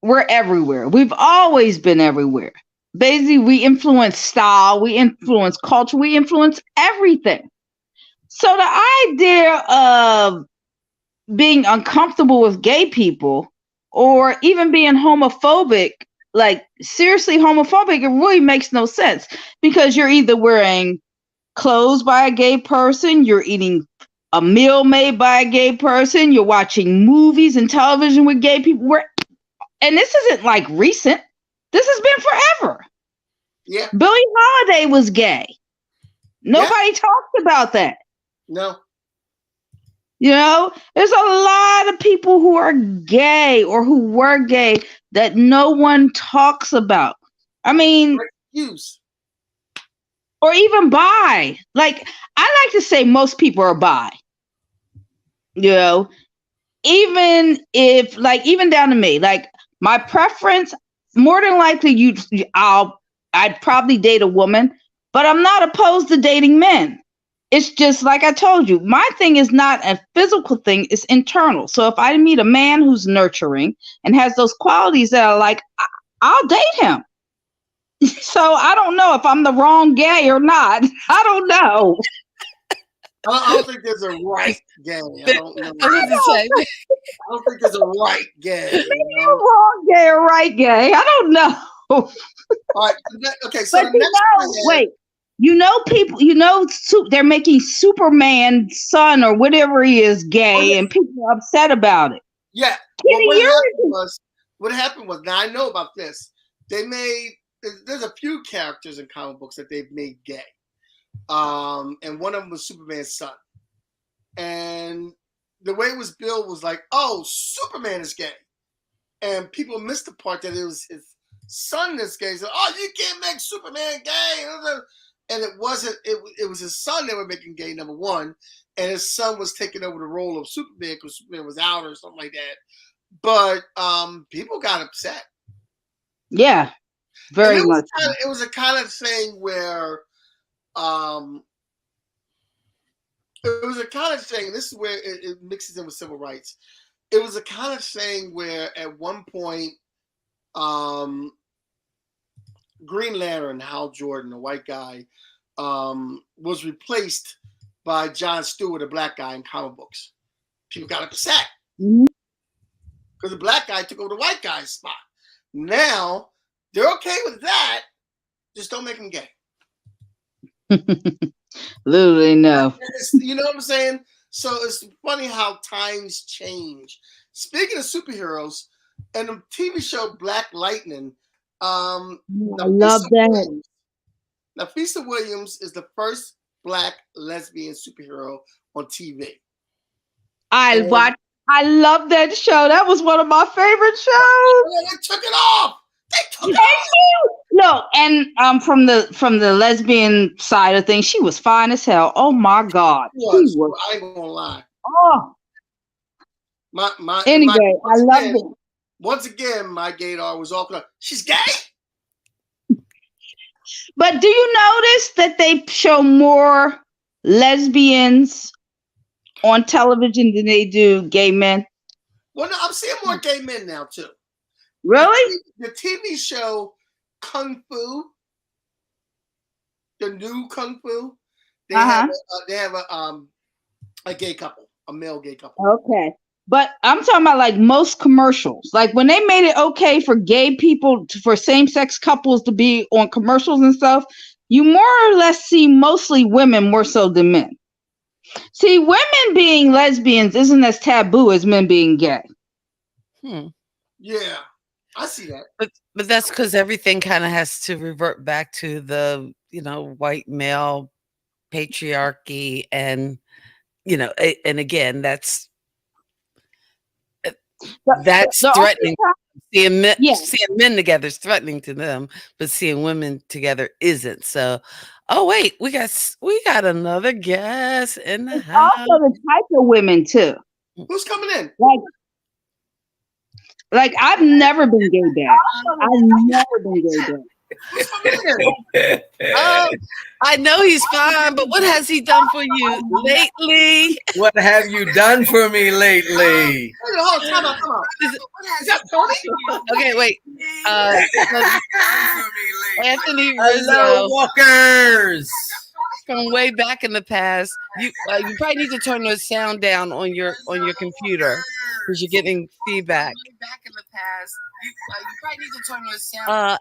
we're everywhere. We've always been everywhere. Basically, we influence style, we influence culture, we influence everything. So the idea of being uncomfortable with gay people or even being homophobic, like seriously homophobic, it really makes no sense because you're either wearing clothes by a gay person, you're eating a meal made by a gay person, you're watching movies and television with gay people. And this isn't like recent. This has been forever. Yeah. Billie Holiday was gay. Nobody talks about that. No. You know, there's a lot of people who are gay or who were gay that no one talks about. I mean, or even bi. Like, I like to say most people are bi. You know, even down to me, like my preference, more than likely I'd probably date a woman, but I'm not opposed to dating men. It's just like I told you, my thing is not a physical thing, it's internal. So if I meet a man who's nurturing and has those qualities that I like, I'll date him. So I don't know if I'm the wrong gay or not. I don't know. I don't think there's a right gay. I don't know. I don't think there's a right gay. Maybe a wrong gay or right gay. I don't know. All right. Okay. So wait. People. They're making Superman's son or whatever he is gay, and people are upset about it. Yeah. What happened was. Now I know about this. There's a few characters in comic books that they've made gay. And one of them was Superman's son. And the way it was billed was like, oh, Superman is gay. And people missed the part that it was his son that's gay. So, oh, you can't make Superman gay. And it wasn't, it was his son they were making gay, number one. And his son was taking over the role of Superman because Superman was out or something like that. But people got upset. Yeah, very much. It was a kind of thing where it was a kind of thing. This is where it mixes in with civil rights. It was a kind of thing where at one point, Green Lantern, Hal Jordan, a white guy, was replaced by John Stewart, a black guy in comic books. People got upset because the black guy took over the white guy's spot. Now they're okay with that. Just don't make him gay. Literally no. You know what I'm saying? So it's funny how times change. Speaking of superheroes, and the TV show Black Lightning, I love that. Nafisa Williams is the first black lesbian superhero on TV. I love that show. That was one of my favorite shows. They took it off. No, and from the lesbian side of things, she was fine as hell. Oh my God. I ain't gonna lie. Oh. Anyway, I love it. Once again, my gaydar was all she's gay. But do you notice that they show more lesbians on television than they do gay men? Well, no, I'm seeing more gay men now too. Really? The TV show Kung Fu, the new Kung Fu, they have a gay couple, a male gay couple. Okay. But I'm talking about like most commercials. Like when they made it okay for gay people, for same-sex couples to be on commercials and stuff, you more or less see mostly women more so than men. See, women being lesbians isn't as taboo as men being gay. Yeah, I see that. But that's because everything kind of has to revert back to the, white male patriarchy, and and again, that's threatening. Seeing men together is threatening to them, but seeing women together isn't. So, oh wait, we got another guest in the house. Also the type of women too. Who's coming in? Like I've never been gay back. I've never been gay back. I know he's fine, but what has he done for you lately? What have you done for me lately? Hold on, come on. Is that Tony? Okay, wait. Anthony Hello, Rizzo, walkers. from way back in the past. You probably need to turn the sound down on your computer because you're getting feedback. Back in the past, you probably need to turn the sound.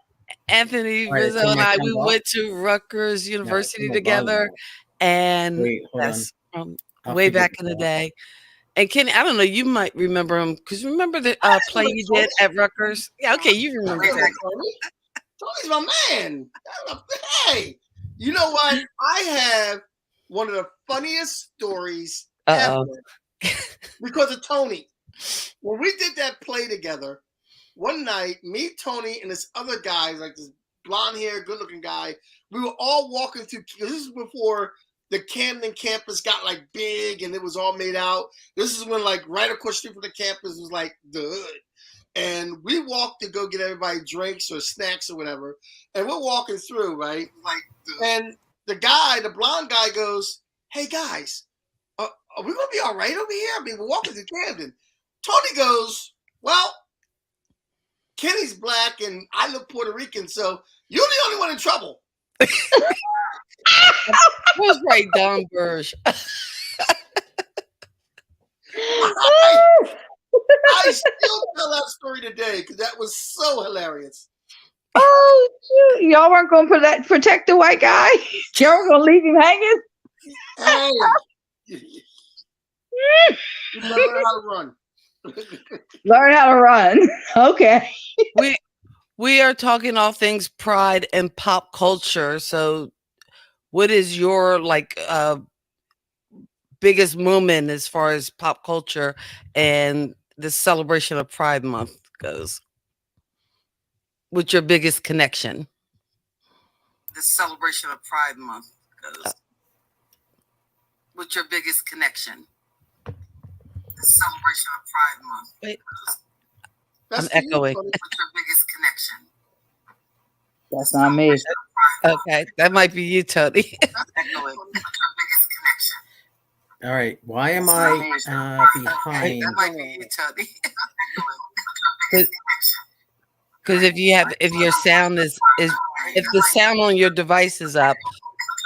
Anthony Rizzo and I, we went to Rutgers University together, and that's way back in the day. And Kenny, I don't know, you might remember him because remember the play you did at Rutgers? Yeah, okay, you remember that. Tony's my man. Hey, you know what? I have one of the funniest stories ever because of Tony. When we did that play together, one night, me, Tony, and this other guy, like this blonde hair, good looking guy, we were all walking through. This is before the Camden campus got like big and it was all made out. This is when like right across the street from the campus was like the hood. And we walked to go get everybody drinks or snacks or whatever. And we're walking through, right? And the blonde guy goes, "Hey guys, are we gonna be all right over here? I mean, we're walking to Camden." Tony goes, "Well, Kenny's black and I look Puerto Rican, so you're the only one in trouble." Who's right, Don Burge? I still tell that story today because that was so hilarious. Oh, shoot. Y'all weren't going to protect the white guy? Y'all were going to leave him hanging? Hey. You learn how to run. Learn how to run. Okay. We are talking all things pride and pop culture. So what is your biggest moment as far as pop culture and the celebration of Pride Month goes? What's your biggest connection? The celebration of Pride Month goes. What's your biggest connection? The celebration of Pride Month. Wait. I'm echoing. What's your biggest connection? That's not me. Okay, that might be you, Tony. All right, why am I behind? That might be you, Tony. Because if your sound is if the sound on your device is up,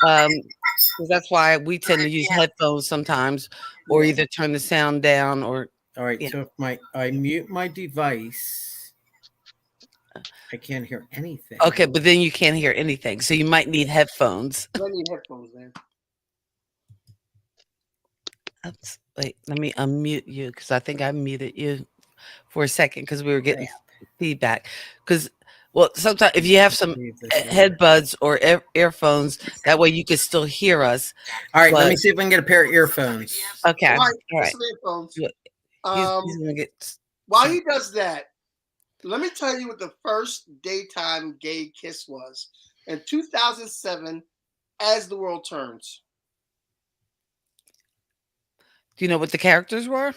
because that's why we tend to use headphones sometimes, or either turn the sound down or. All right, so if I mute my device, I can't hear anything. Okay, but then you can't hear anything, so you might need headphones. I need headphones, man. Wait, let me unmute you because I think I muted you for a second because we were getting feedback. Because, sometimes if you have some headbuds or earphones, that way you can still hear us. All right, let me see if I can get a pair of earphones. Okay, all right. Earphones. He's gonna get. While he does that, let me tell you what the first daytime gay kiss was in 2007. As the World Turns. Do you know what the characters were?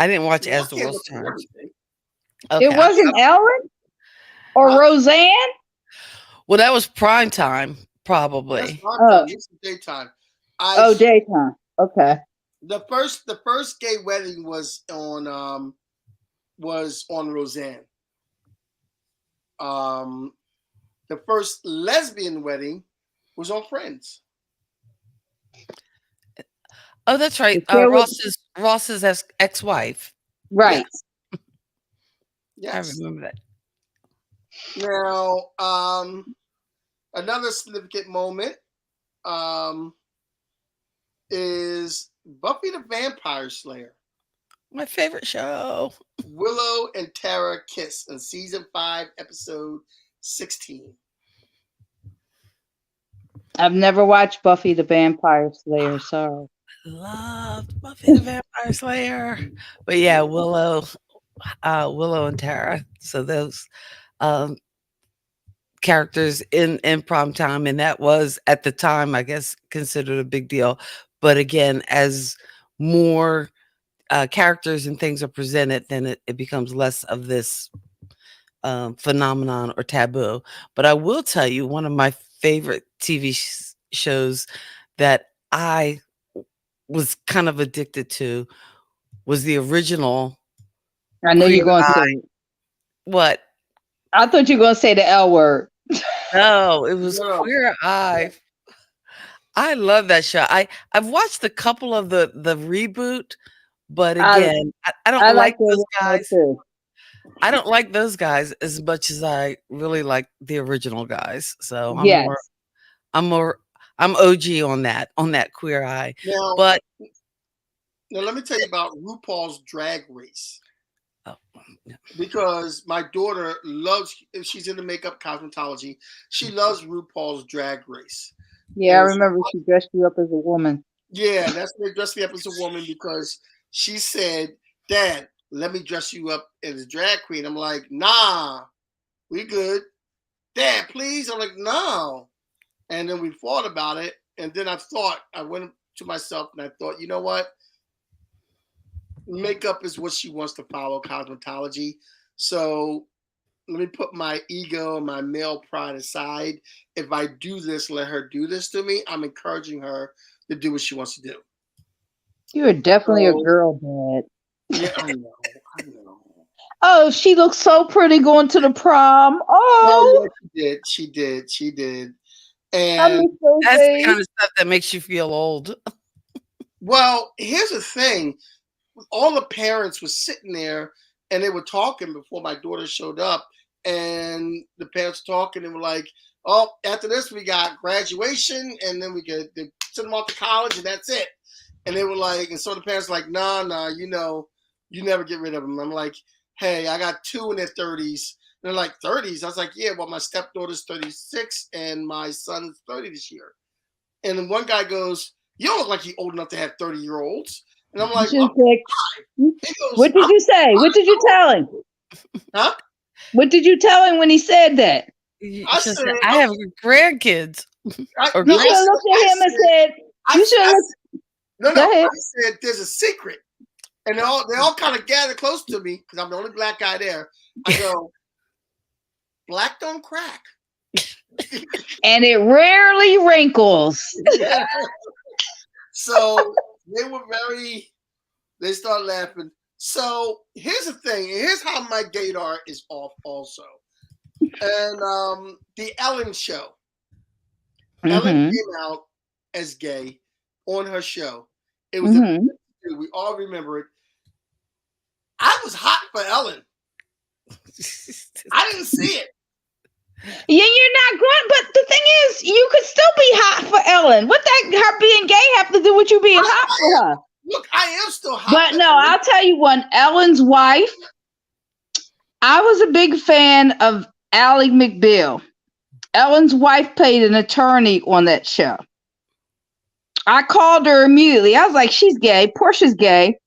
I didn't watch As the World Turns. Okay. It wasn't Ellen or Roseanne? Well, that was prime time, probably. It's daytime. Daytime. Okay. The first gay wedding was on Roseanne. The first lesbian wedding was on Friends. Oh, that's right. Ross's ex-wife. Right. Yes. I remember that. Now, another significant moment is Buffy the Vampire Slayer. My favorite show. Willow and Tara kiss in season 5, episode 16. I've never watched Buffy the Vampire Slayer. Sorry. Loved Buffy the Vampire Slayer. But yeah, Willow and Tara. So those um, characters in prime time, and that was at the time, I guess, considered a big deal. But again, as more characters and things are presented, then it becomes less of this phenomenon or taboo. But I will tell you, one of my favorite TV shows that I was kind of addicted to was the original. I know you're going to say it. What? I thought you were going to say the L word. No, it was Queer Eye. I love that show. I've watched a couple of the reboot, but again, I don't like those guys. I don't like those guys as much as I really like the original guys. So I'm OG on that Queer Eye. Now, but now let me tell you about RuPaul's Drag Race. Oh, no. Because my daughter she's into makeup cosmetology. She loves RuPaul's Drag Race. Yeah, I remember she dressed you up as a woman. Yeah, that's what they dressed me up as a woman because she said, "Dad, let me dress you up as a drag queen." I'm like, "Nah, we good." "Dad, please." I'm like, "No." And then we fought about it. And then I went to myself and I thought, you know what? Makeup is what she wants to follow, cosmetology. So let me put my ego and my male pride aside. If I do this, let her do this to me. I'm encouraging her to do what she wants to do. You're definitely a girl, Dad. Yeah, I know. Oh, she looks so pretty going to the prom. Oh, yeah, she did. And that's the kind of stuff that makes you feel old. Well, here's the thing. All the parents were sitting there and they were talking before my daughter showed up. And the parents talking and were like, "Oh, after this, we got graduation and then we get to send them off to college and that's it." And they were like, and so the parents were like, nah, you never get rid of them. I'm like, "Hey, I got two in their 30s. They're like, 30s? I was like, "Yeah, well, my stepdaughter's 36 and my son's 30 this year." And then one guy goes, "You don't look like you're old enough to have 30-year-olds. And I'm like, well, "What did you say? What did you tell him?" Huh? What did you tell him when he said that? I have grandkids. You should have looked at him and said, No, I said there's a secret. And they all kind of gather close to me because I'm the only black guy there. I go, "Black don't crack." And it rarely wrinkles. Yeah. So they started laughing. So here's the thing. Here's how my gaydar is off also. And the Ellen show. Ellen came out as gay on her show. It was we all remember it. I was hot for Ellen. I didn't see it. Yeah, you're not going. But the thing is, you could still be hot for Ellen. What her being gay have to do with you being hot for her? Look, I am still hot. But no, I'll tell you one. Ellen's wife. I was a big fan of Ally McBeal. Ellen's wife played an attorney on that show. I called her immediately. I was like, "She's gay. Portia's gay."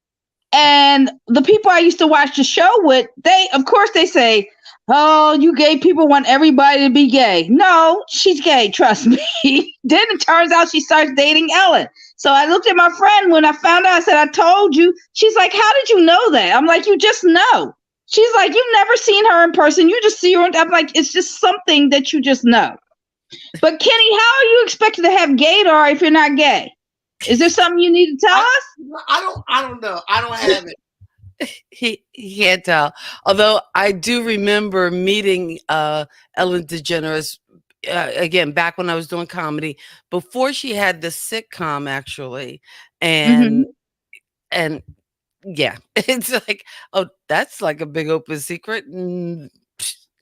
And the people I used to watch the show with, of course they say, "Oh, you gay people want everybody to be gay." No, she's gay. Trust me. Then it turns out she starts dating Ellen. So I looked at my friend when I found out. I said, "I told you." She's like, "How did you know that?" I'm like, "You just know." She's like, "You've never seen her in person. You just see her." I'm like, "It's just something that you just know." But Kenny, how are you expected to have gaydar if you're not gay? Is there something you need to tell us? I don't know. I don't have it. He can't tell. Although I do remember meeting Ellen DeGeneres again back when I was doing comedy before she had the sitcom actually, and yeah, it's like, oh, that's like a big open secret.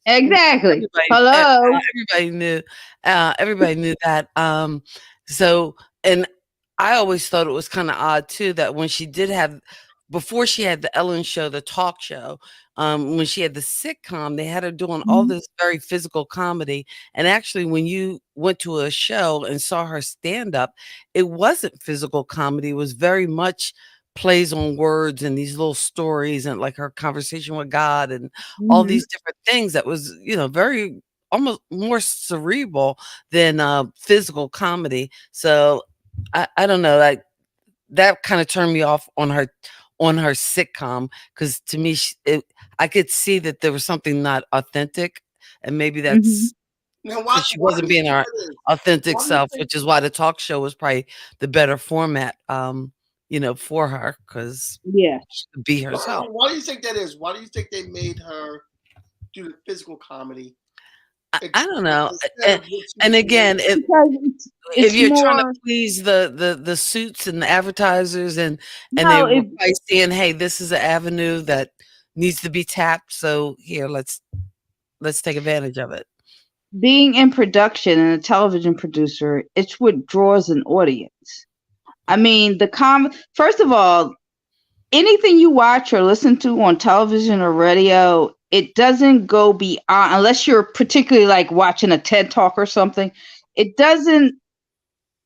Exactly. Hello. Everybody knew that. So, and I always thought it was kind of odd too that when she did have before she had the Ellen show, the talk show, when she had the sitcom, they had her doing all Mhm. this very physical comedy. And actually, when you went to a show and saw her stand up, it wasn't physical comedy. It was very much plays on words and these little stories and like her conversation with God and all Mhm. these different things that was, very almost more cerebral than physical comedy. So I don't know, like that kind of turned me off on her sitcom because to me I could see that there was something not authentic, and maybe Mhm. that's Now, because she why do wasn't you being think her that is? authentic Why do you self, think? which is why the talk show was probably the better format, for her because Yeah. she could be herself. Why do you think that is? Why do you think they made her do the physical comedy I don't know, instead of what she and was again, known Because if it's you're trying to more please the suits and the advertisers and they no, were probably saying, "Hey, this is an avenue that needs to be tapped, so here, let's take advantage of it." being in production and a television producer, it's what draws an audience. I mean, first of all, anything you watch or listen to on television or radio, it doesn't go beyond, unless you're particularly like watching a TED talk or something, it doesn't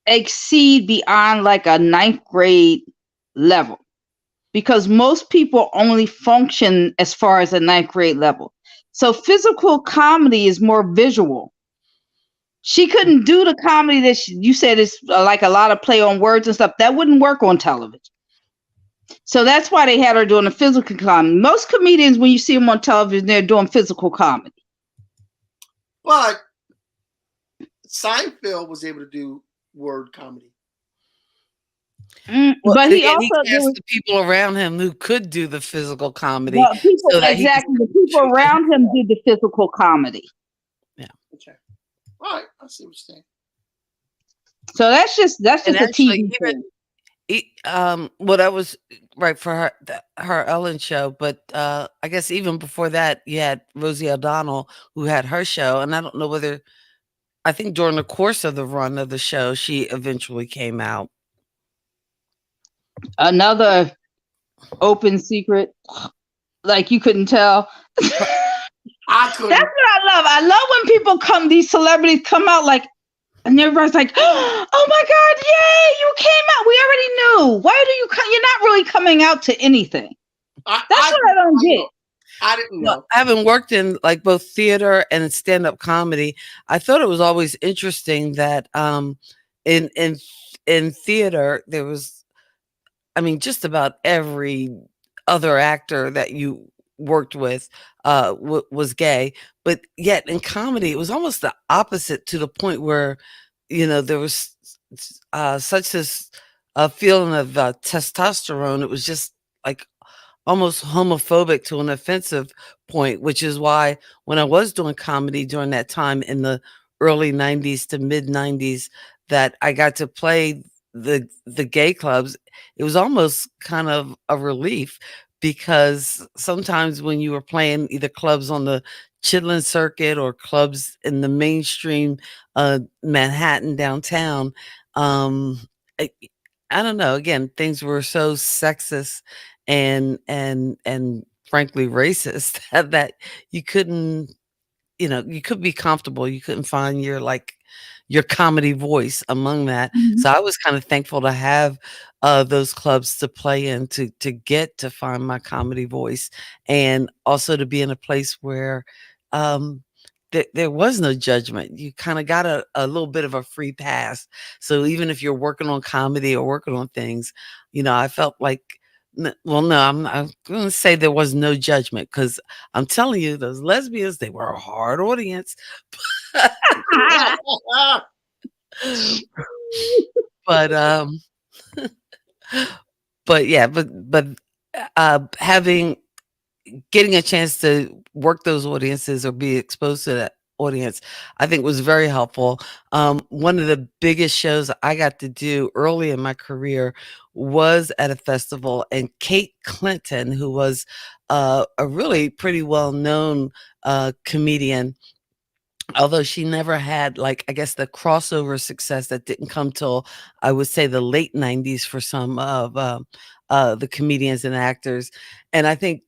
exceed beyond like a ninth grade level because most people only function as far as a ninth grade level. So physical comedy is more visual. She couldn't do the comedy that you said is like a lot of play on words and stuff. That wouldn't work on television. So that's why they had her doing a physical comedy. Most comedians, when you see them on television, they're doing physical comedy. But Seinfeld was able to do word comedy. Well, But he and he also there cast was the people around him who could do the physical comedy the people so that he could exactly the people around him did the physical comedy. Okay. All right. I see what you're saying. So that's just and a actually TV thing. well, that was right for her Ellen show, but I guess even before that, you had Rosie O'Donnell who had her show, and I don't know whether I think during the course of the run of the show, she eventually came out. Another open secret, like you couldn't tell. I couldn't. That's what I love. I love when these celebrities come out like, and everybody's like, "Oh my God, yay! You came out. We already knew. Why do you come? You're not really coming out to anything." That's what I don't get. I didn't know. Well, having worked in like both theater and stand-up comedy, I thought it was always interesting that in theater there was, I mean, just about every other actor that you worked with was gay, but yet in comedy it was almost the opposite, to the point where there was such this feeling of testosterone. It was just like almost homophobic to an offensive point, which is why when I was doing comedy during that time in the early 90s to mid 90s, that I got to play the gay clubs, it was almost kind of a relief, because sometimes when you were playing either clubs on the Chitlin circuit or clubs in the mainstream Manhattan downtown, um, I, I don't know. Again, things were so sexist and frankly racist that you couldn't, you could be comfortable. You couldn't find your comedy voice among that. Mhm. So I was kind of thankful to have those clubs to play in, to get to find my comedy voice, and also to be in a place where um, there was no judgment. You kind of got a little bit of a free pass. So even if you're working on comedy or working on things, I felt like, well, no, I'm going to say there was no judgment, because I'm telling you, those lesbians, they were a hard audience. But yeah, but getting a chance to work those audiences or be exposed to that audience, I think was very helpful. One of the biggest shows I got to do early in my career was at a festival, and Kate Clinton, who was a really pretty well-known comedian, although she never had, like, I guess the crossover success that didn't come till, I would say, the late 90s for some of the comedians and actors. And I think,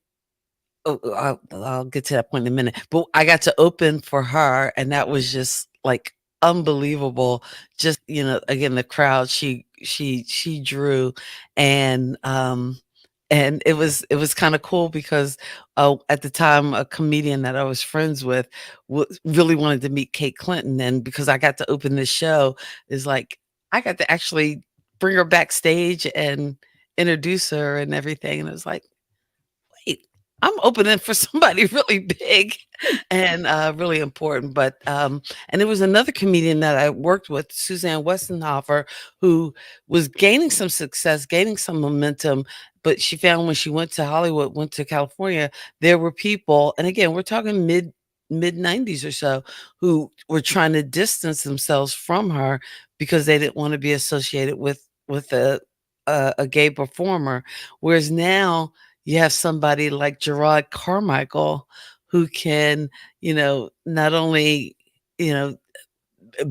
I'll get to that point in a minute. But I got to open for her, and that was just like unbelievable. Just, again, the crowd she drew, and it was kind of cool because at the time a comedian that I was friends with really wanted to meet Kate Clinton, and because I got to open this show, is like I got to actually bring her backstage and introduce her and everything, and it was like, wait, I'm opening for somebody really big and really important. But and there was another comedian that I worked with, Suzanne Westenhofer, who was gaining some success, gaining some momentum. But she found when she went to Hollywood, went to California, there were people, and again, we're talking mid 90s or so, who were trying to distance themselves from her because they didn't want to be associated with a gay performer. Whereas now you have somebody like Gerard Carmichael who can, not only,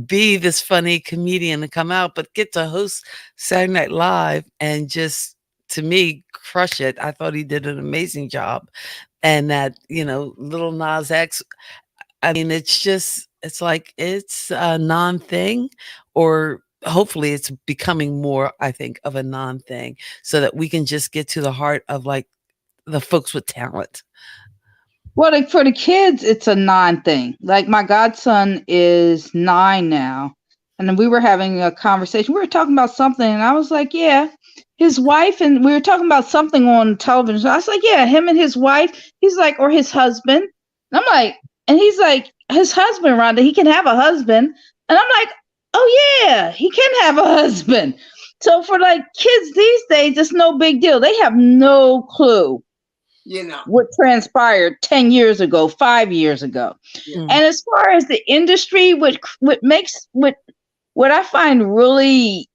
be this funny comedian and come out, but get to host Saturday Night Live and just, to me, crush it. I thought he did an amazing job. And that, Little Nas X, I mean, it's like it's a non-thing, or hopefully it's becoming more, I think, of a non-thing, so that we can just get to the heart of like the folks with talent. Well, like for the kids, it's a non-thing. Like my godson is 9 now, and then we were having a conversation. We were talking about something, and I was like, "Yeah, his wife," and we were talking about something on television. So I was like, "Yeah, him and his wife." He's like, "Or his husband." And I'm like, and he's like, "His husband, Rhonda, he can have a husband." And I'm like, "Oh yeah, he can have a husband." So for like kids these days, it's no big deal. They have no clue what transpired 10 years ago, 5 years ago. And as far as the industry, what I find really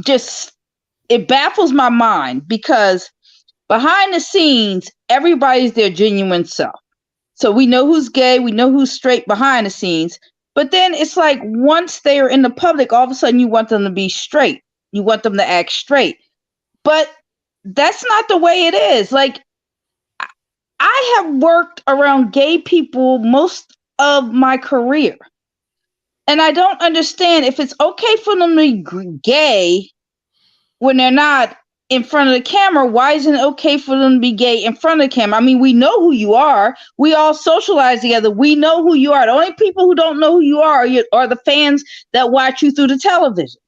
just, it baffles my mind, because behind the scenes, everybody's their genuine self. So we know who's gay, we know who's straight behind the scenes, but then it's like once they are in the public, all of a sudden you want them to be straight. You want them to act straight. But that's not the way it is. Like, I have worked around gay people most of my career, and I don't understand if it's okay for them to be gay when they're not in front of the camera. Why isn't it okay for them to be gay in front of the camera? I mean, we know who you are. We all socialize together. We know who you are. The only people who don't know who you are the fans that watch you through the television.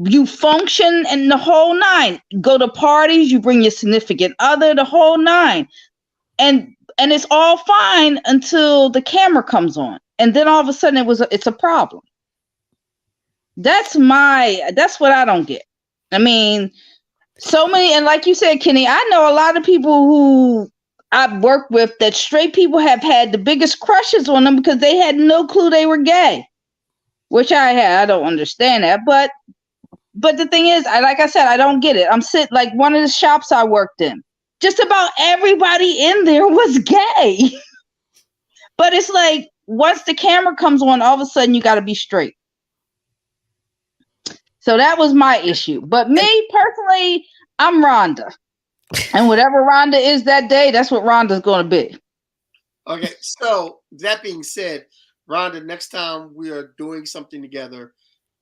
You function in the whole nine. Go to parties, you bring your significant other, the whole nine. And it's all fine until the camera comes on. And then all of a sudden it's a problem. That's what I don't get. I mean, so many, and like you said, Kenny, I know a lot of people who I've worked with that straight people have had the biggest crushes on them because they had no clue they were gay. Which I don't understand that, but the thing is, like I said, I don't get it. I'm sitting, like one of the shops I worked in, just about everybody in there was gay. But it's like, once the camera comes on, all of a sudden you got to be straight. So that was my issue. But me personally, I'm Rhonda. And whatever Rhonda is that day, that's what Rhonda's going to be. Okay, so that being said, Rhonda, next time we are doing something together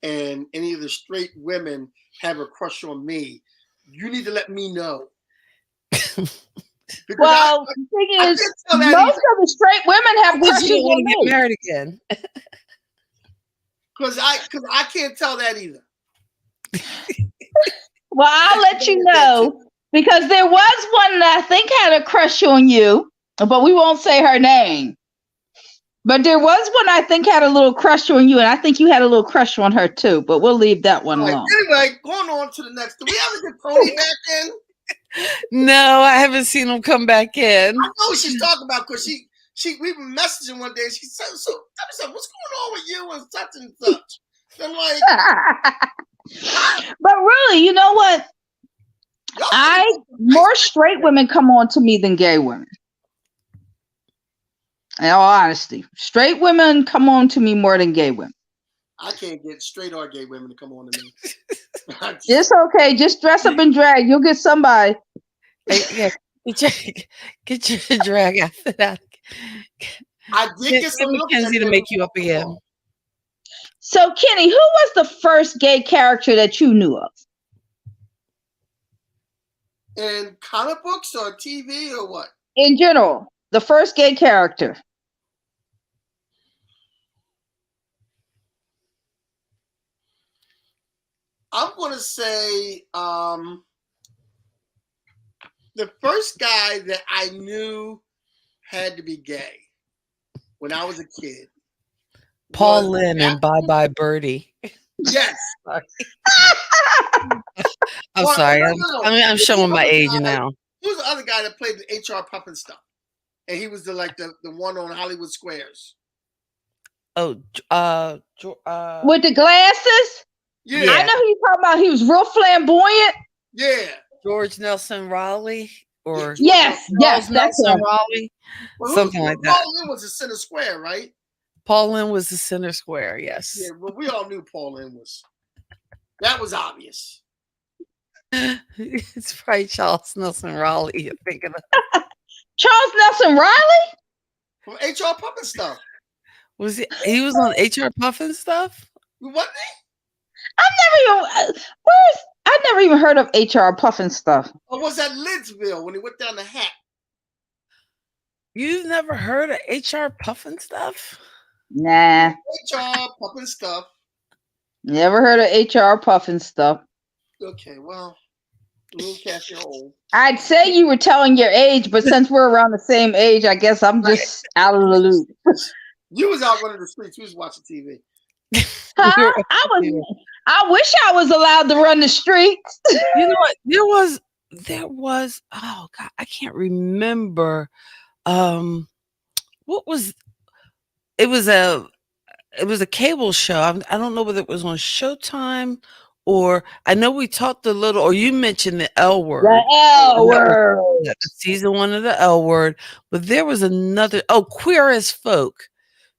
and any of the straight women have a crush on me, you need to let me know. Well, the thing is, most of the straight women have crushes on me. Get married again. Because I can't tell that either. Well, I'll let you know, because there was one that I think had a crush on you, but we won't say her name. But there was one I think had a little crush on you, and I think you had a little crush on her too. But we'll leave that one alone. Anyway, going on to the next. Do we ever get Tony back in? No, I haven't seen him come back in. I know what she's talking about, because we were messaging one day, and she said, "So, what's going on with you and such and such?" And I'm like, but really, you know what? More straight women come on to me than gay women. In all honesty, straight women come on to me more than gay women. I can't get straight or gay women to come on to me. It's okay. Just dress up and drag. You'll get somebody. Yeah, get your drag outfit out. I did get some Mackenzie to make you up again. So, Kenny, who was the first gay character that you knew of? In comic books or TV or what? In general, the first gay character. I'm going to say the first guy that I knew had to be gay when I was a kid. Paul Lynde and Bye Bye Birdie. Yes. I'm sorry. I'm showing my age now. Who was the other guy that played the HR Puffin stuff? And he was the one on Hollywood Squares. Oh, with the glasses? Yeah. I know who you're talking about. He was real flamboyant. Yeah. George Nelson Raleigh or yes, that's Nelson Raleigh. Well, something like that. Paul Lynde was the center square, right? Paul Lynde was the center square, yes. Yeah, well, we all knew Paul Lynde was. That was obvious. It's probably Charles Nelson Raleigh you're thinking of. Charles Nelson Raleigh? From HR Puffin stuff. Was he was on HR Puffin stuff? Wasn't he? I never even heard of HR Puffin stuff. Or was that Lidsville when he went down the hat? You've never heard of HR Puffin stuff? Nah. HR Puffin stuff. Never heard of HR Puffin stuff. Okay, well, little Cassie old. I'd say you were telling your age, but since we're around the same age, I guess I'm just out of the loop. You was out running the streets. You was watching TV. Huh? I wish I was allowed to run the streets. You know what? There was. Oh God, I can't remember. What was? It was a cable show. I don't know whether it was on Showtime or I know we talked a little. Or you mentioned the L Word. The L Word. Season 1 of the L Word, but there was another. Oh, Queer as Folk.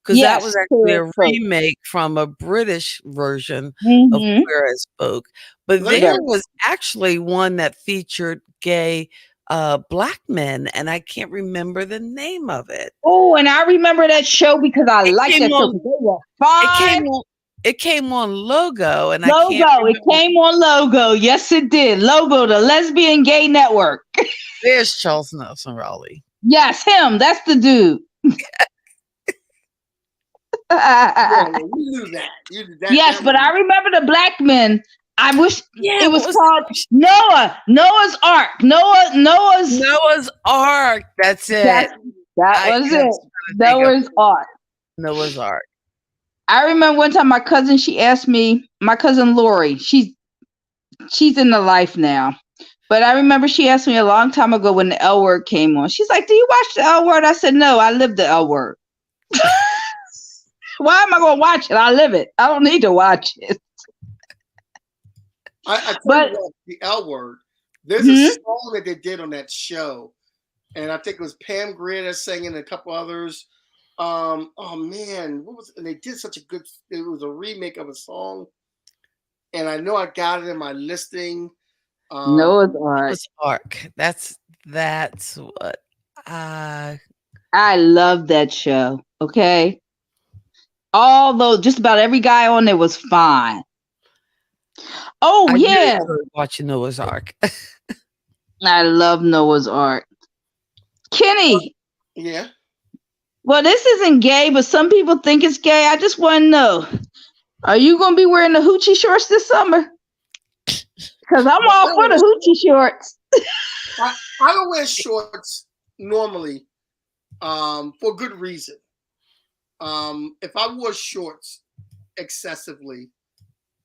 Because that was actually a remake from a British version of Queer as Folk. But there was actually one that featured gay black men, and I can't remember the name of it. Oh, and I remember that show because I liked that show. They were fine. It came on Logo, and it came on Logo. Yes, it did. Logo, the lesbian gay network. There's Charles Nelson Raleigh. Yes, him. That's the dude. Yeah, you knew that. Yes, but I remember the black men. I wish it was called Noah's Ark. Noah's Ark. That's it. That was it. Noah's Ark. Noah's Ark. I remember one time my cousin Lori, she's in the life now. But I remember she asked me a long time ago when the L Word came on. She's like, "Do you watch the L Word?" I said, "No, I live the L Word." Why am I going to watch it? I live it. I don't need to watch it. I tell you what, the L Word. There's a song that they did on that show, and I think it was Pam Grier that sang it and a couple others. Oh man, what was? And they did such a good. It was a remake of a song, and I know I got it in my listing. Noah's Ark. That's what I love that show. Okay. Although just about every guy on there was fine. Oh, yeah. Watching Noah's Ark. I love Noah's Ark. Kenny. Yeah. Well, this isn't gay, but some people think it's gay. I just want to know, are you going to be wearing the hoochie shorts this summer? Because I'm all for the hoochie shorts. I don't wear shorts normally for good reason. If I wore shorts excessively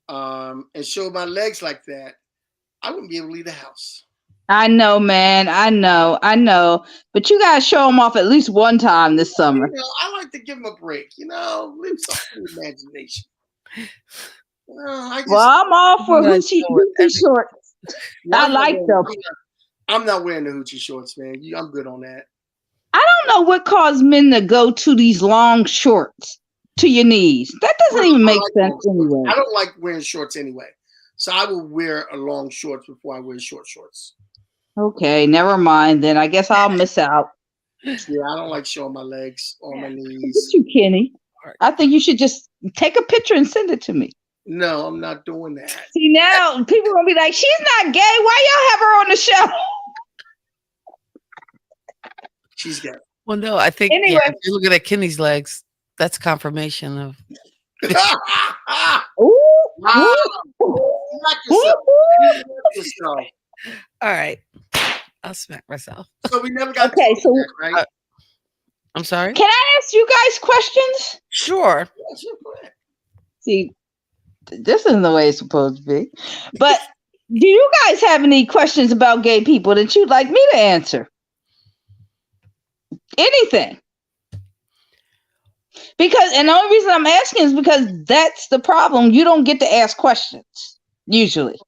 and showed my legs like that, I wouldn't be able to leave the house. I know, man. I know. But you guys show them off at least one time this summer. I like to give them a break. Leave something to the imagination. I'm all for hoochie shorts. I like them. I'm not wearing the hoochie shorts, man. I'm good on that. I don't know what caused men to go to these long shorts to your knees. That doesn't even make sense anyway. I don't like wearing shorts anyway. So I will wear a long shorts before I wear short shorts. Okay, never mind. Then I guess I'll miss out. Yeah, I don't like showing my legs or my knees. Look at you, Kenny. I think you should just take a picture and send it to me. No, I'm not doing that. See, now people are gonna be like, she's not gay. Why y'all have her on the show? She's gay. Well, no, I think Anyway. if you're looking at Kenny's legs, that's confirmation of. Ooh, Wow. ooh, Smack yourself. ooh. Smack yourself. All right, I'll smack myself. So we never got Okay, so right? I'm sorry. can I ask you guys questions? Sure. Yeah, sure, go ahead. See, this isn't the way it's supposed to be. But do you guys have any questions about gay people that you'd like me to answer? Anything? Because, and the only reason I'm asking is because that's the problem. You don't get to ask questions usually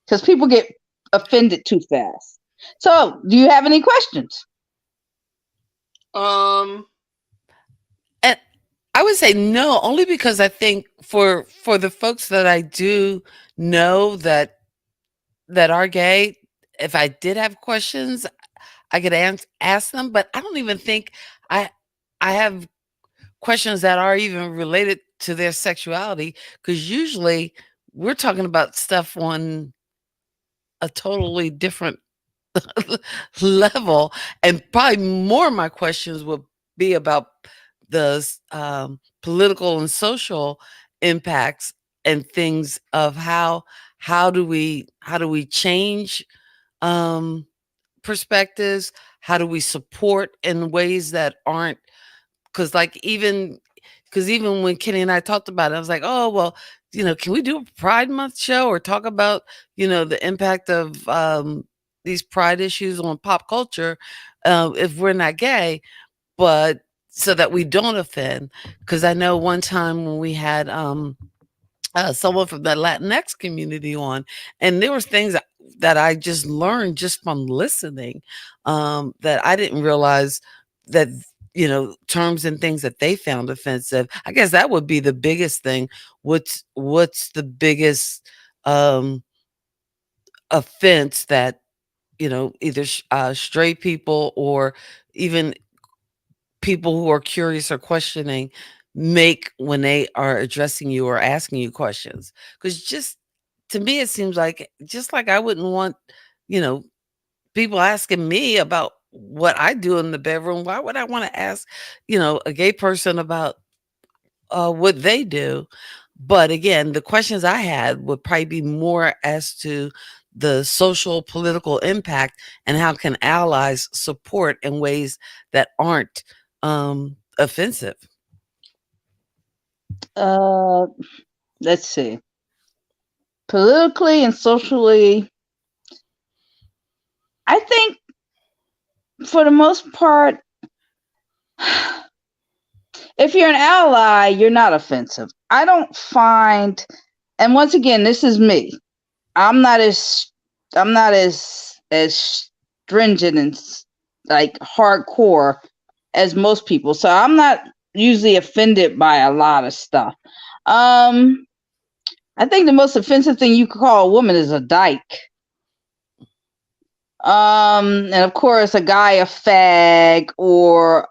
because people get offended too fast. So, do you have any questions? And I would say no, only because I think for the folks that I do know that are gay, if I did have questions, I could ask them. But I don't even think I have questions that are even related to their sexuality, because usually we're talking about stuff on a totally different level, and probably more of my questions would be about the political and social impacts and things of how do we change perspectives, how do we support in ways that aren't, because even when Kenny and I talked about it, I was like, oh well, can we do a Pride Month show or talk about the impact of these pride issues on pop culture if we're not gay, but so that we don't offend. Because I know one time when we had someone from the Latinx community on, and there was things that I just learned just from listening that I didn't realize, that terms and things that they found offensive. I guess that would be the biggest thing. What's the biggest offense that either straight people or even people who are curious or questioning make when they are addressing you or asking you questions? Because just to me, it seems like, just like I wouldn't want people asking me about what I do in the bedroom, why would I want to ask a gay person about what they do? But again, the questions I had would probably be more as to the social political impact and how can allies support in ways that aren't offensive. Let's see. Politically and socially, I think for the most part, if you're an ally, you're not offensive. I don't find, and once again, this is me. I'm not as stringent and like hardcore as most people. So I'm not usually offended by a lot of stuff. I think the most offensive thing you could call a woman is a dyke. And of course a guy a fag, or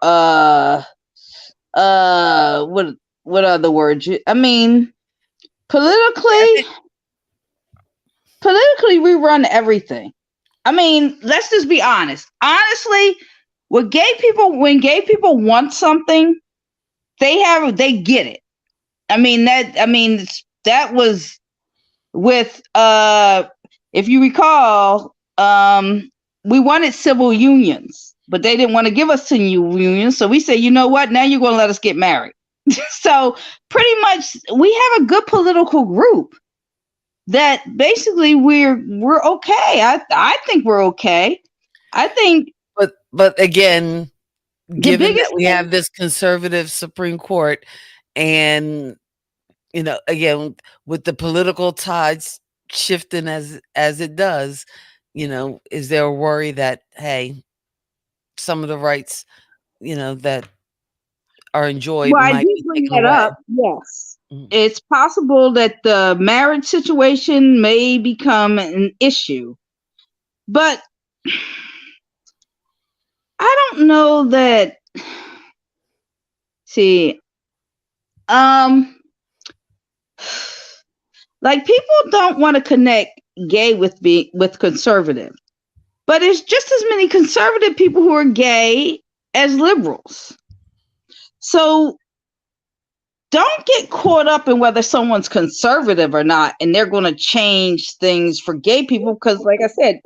what other words? I mean, politically we run everything. I mean, let's just be honest. Honestly, when gay people want something, they get it. I mean, that was with if you recall, we wanted civil unions, but they didn't want to give us civil unions. So we said, you know what? Now you're going to let us get married. So pretty much we have a good political group that basically we're okay. I think we're okay. I think, but again, given that we have this conservative Supreme Court, and again, with the political tides shifting as it does, is there a worry that, hey, some of the rights that are enjoyed Well, I might did be bring taken that away. up. Yes. Mm. It's possible that the marriage situation may become an issue. But I don't know that. See, like people don't want to connect gay with conservative, but it's just as many conservative people who are gay as liberals. So don't get caught up in whether someone's conservative or not, and they're going to change things for gay people. Because, like I said,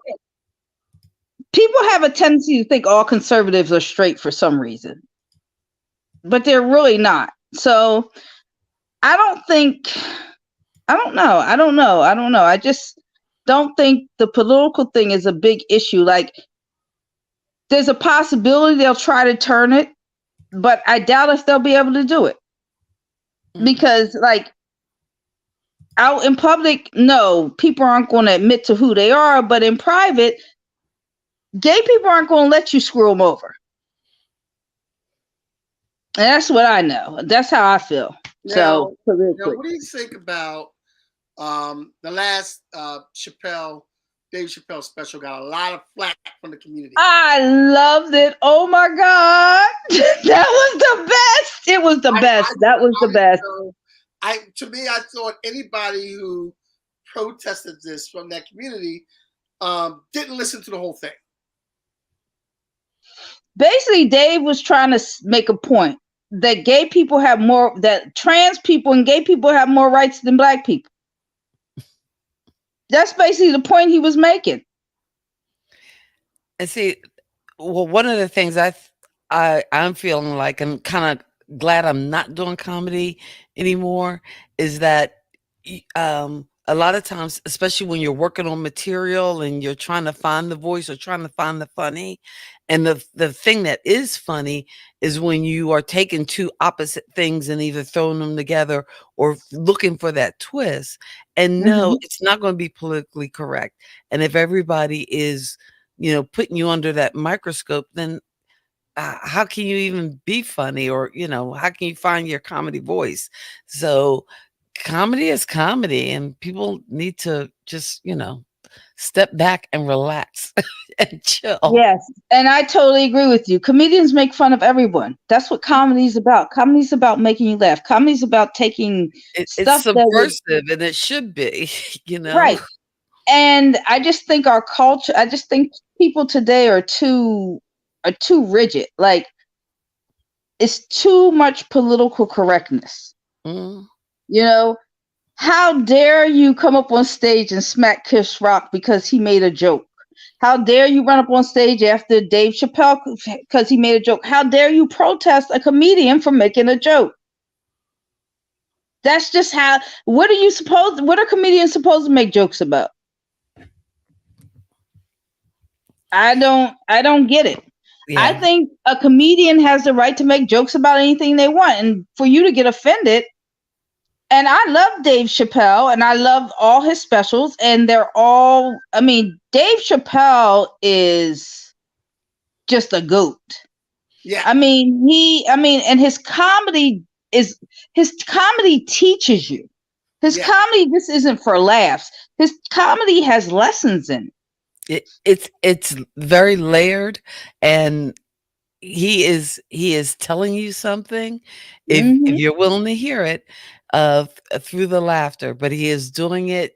people have a tendency to think all conservatives are straight for some reason, but they're really not. So I don't know. I just don't think the political thing is a big issue. Like, there's a possibility they'll try to turn it, but I doubt if they'll be able to do it. Because, like, out in public, no, people aren't going to admit to who they are, but in private, gay people aren't going to let you screw them over. And that's what I know. That's how I feel. Now, what do you think about the last Dave Chappelle special? Got a lot of flack from the community. I loved it. Oh my God. That was the best. It was the best. That was the best. To me, I thought anybody who protested this from that community didn't listen to the whole thing. Basically, Dave was trying to make a point that gay people have more, that trans people and gay people have more rights than black people. That's basically the point he was making. And see, well, one of the things I'm feeling like, I'm kind of glad I'm not doing comedy anymore, is that a lot of times, especially when you're working on material and you're trying to find the voice or trying to find the funny, and the thing that is funny is when you are taking two opposite things and either throwing them together or looking for that twist. And no, it's not going to be politically correct. And if everybody is, putting you under that microscope, then how can you even be funny? Or, how can you find your comedy voice? So comedy is comedy, and people need to just, step back and relax and chill. Yes, and I totally agree with you. Comedians make fun of everyone. That's what comedy is about. Comedy is about making you laugh. Comedy is about taking It's stuff subversive, and it should be, right. And I just think our culture, I just think people today are too rigid. Like, it's too much political correctness. How dare you come up on stage and smack Chris Rock because he made a joke? How dare you run up on stage after Dave Chappelle because he made a joke? How dare you protest a comedian for making a joke? That's just how. What are comedians supposed to make jokes about? I don't get it. Yeah. I think a comedian has the right to make jokes about anything they want, and for you to get offended. And I love Dave Chappelle, and I love all his specials, and they're all, Dave Chappelle is just a goat. Yeah. And his comedy teaches you. His comedy, this isn't for laughs. His comedy has lessons in it. It's very layered, and he is telling you something if you're willing to hear it through the laughter, but he is doing it.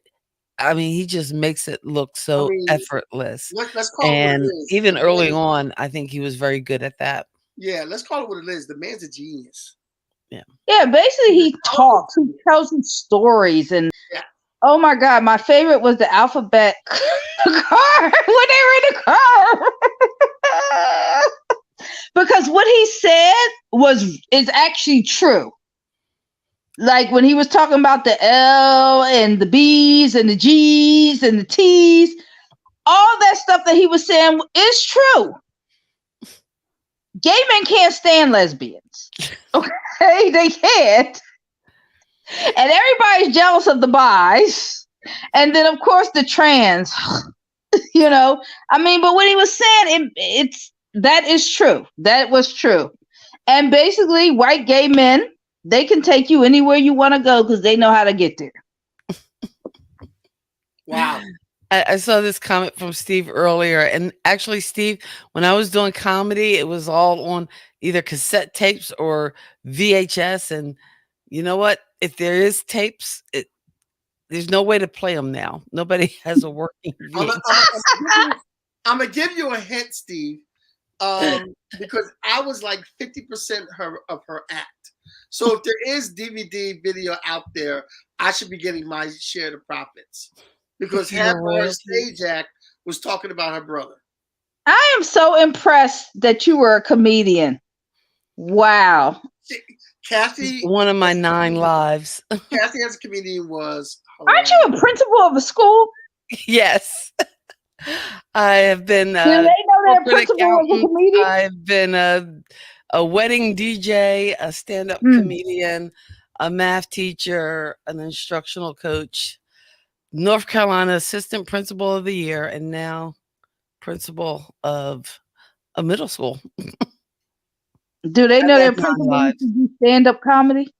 He just makes it look so effortless. Let's call and it what it is. Even early on, I think he was very good at that. Yeah, let's call it what it is. The man's a genius. Yeah, basically he talks, he tells you stories, and oh my God, my favorite was the alphabet car when they were in the car. Because what he said is actually true. Like when he was talking about the L and the B's and the G's and the T's, all that stuff that he was saying is true. Gay men can't stand lesbians. Okay, they can't. And everybody's jealous of the bis. And then, of course, the trans. But what he was saying, That is true. That was true. And basically, white gay men, they can take you anywhere you want to go because they know how to get there. Wow. I saw this comment from Steve earlier. And actually, Steve, when I was doing comedy, it was all on either cassette tapes or VHS. And you know what? If there is tapes, there's no way to play them now. Nobody has a working VHS. I'm going to give you a hint, Steve, because I was like 50% of her act. So if there is DVD video out there, I should be getting my share of the profits. Because her stage act was talking about her brother. I am so impressed that you were a comedian. Wow. Kathy. One of my 9 lives. Kathy as a comedian was hilarious. Aren't you a principal of a school? Yes. I have been Do they know their principal was a comedian? I've been a wedding DJ, a stand-up comedian, a math teacher, an instructional coach, North Carolina Assistant Principal of the Year, and now principal of a middle school. Do they know their principal to do stand-up comedy?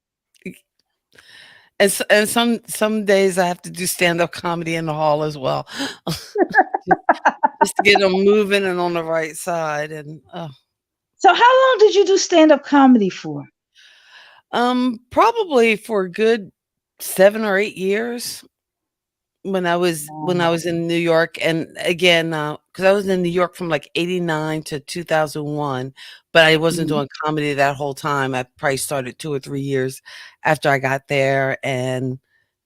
And some days I have to do stand-up comedy in the hall as well, just to get them moving and on the right side. And so, how long did you do stand-up comedy for? Probably for a good 7 or 8 years. When I was in New York, and again, because I was in New York from like 89 to 2001, but I wasn't doing comedy that whole time. I probably started 2 or 3 years after I got there, and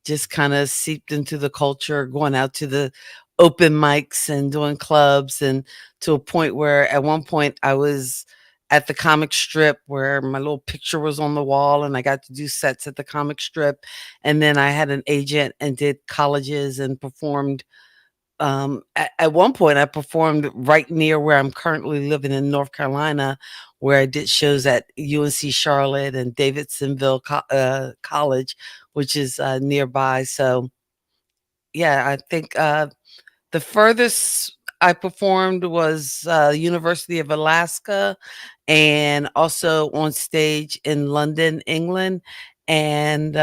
just kind of seeped into the culture, going out to the open mics and doing clubs, and to a point where at one point I was at the comic strip where my little picture was on the wall, and I got to do sets at the comic strip. And then I had an agent and did colleges and performed. At one point I performed right near where I'm currently living in North Carolina, where I did shows at UNC Charlotte and Davidsonville College, which is nearby. So yeah, I think the furthest I performed was University of Alaska, and also on stage in London, England. And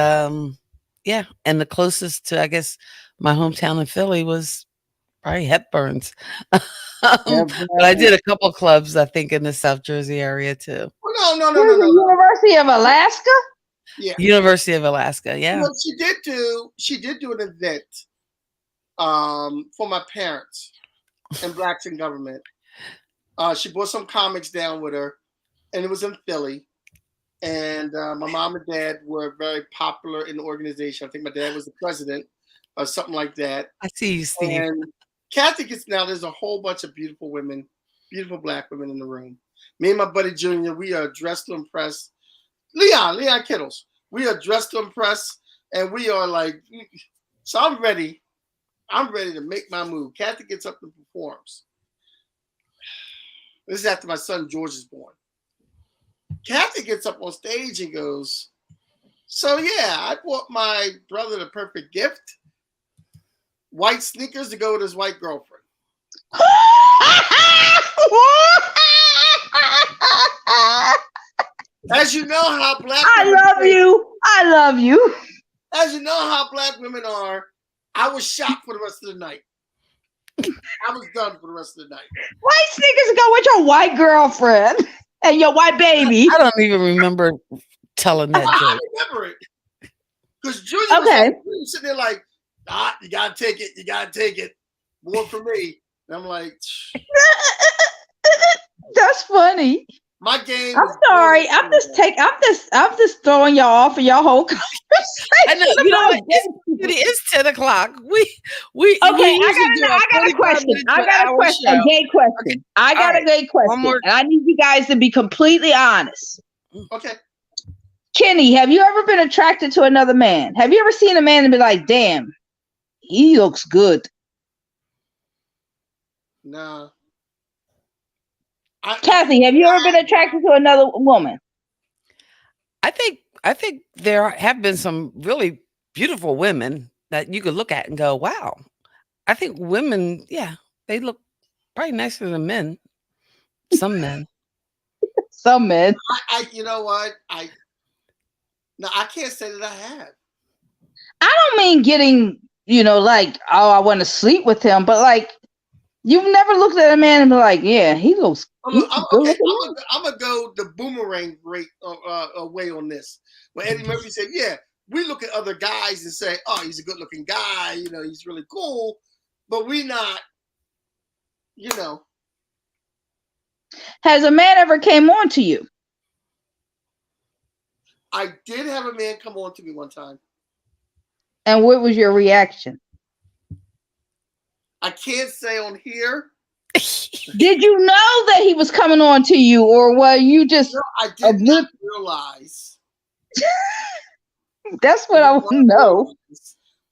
yeah, and the closest to, I guess, my hometown in Philly was probably Hepburn's. But I did a couple clubs, I think, in the South Jersey area too. No. University of Alaska? Yeah. University of Alaska, yeah. Well, she did do an event for my parents and Blacks in Government. She brought some comics down with her, and it was in Philly. And my mom and dad were very popular in the organization. I think my dad was the president or something like that. I see you, Steve. And Kathy gets now, there's a whole bunch of beautiful women, beautiful Black women in the room. Me and my buddy Junior, we are dressed to impress. Leon Kittles. We are dressed to impress, and we are like, so I'm ready. I'm ready to make my move. Kathy gets up and performs. This is after my son George is born. Kathy gets up on stage and goes, so yeah, I bought my brother the perfect gift. White sneakers to go with his white girlfriend. As you know how Black I love you. As you know how Black women are, I was shocked for the rest of the night. I was done for the rest of the night. White sneakers go with your white girlfriend and your white baby. I don't even remember telling that joke. I remember it. Because Julia was sitting there like, nah, you gotta take it. You gotta take it. More for me. And I'm like, that's funny. My game. I'm sorry. I'm just throwing y'all off of your whole conversation. I know. You know what? It is 10 o'clock. We okay. I got a question. A gay question. Okay. I got a gay question. And I need you guys to be completely honest. Okay. Kenny, have you ever been attracted to another man? Have you ever seen a man and be like, damn, he looks good? No. Kathy, have you ever been attracted to another woman? I think there have been some really beautiful women that you could look at and go, wow. I think women, yeah, they look probably nicer than men. Some men. Some men. You know what? I can't say that I have. I don't mean getting, like, oh, I want to sleep with him, but like, you've never looked at a man and be like, yeah, he looks. I'm gonna go the boomerang rate way on this. When Eddie Murphy said, "Yeah, we look at other guys and say, oh, he's a good-looking guy. He's really cool, but we not, Has a man ever came on to you? I did have a man come on to me one time. And what was your reaction? I can't say on here. Did you know that he was coming on to you, or were you just? No, I did not realize. That's what I want to know.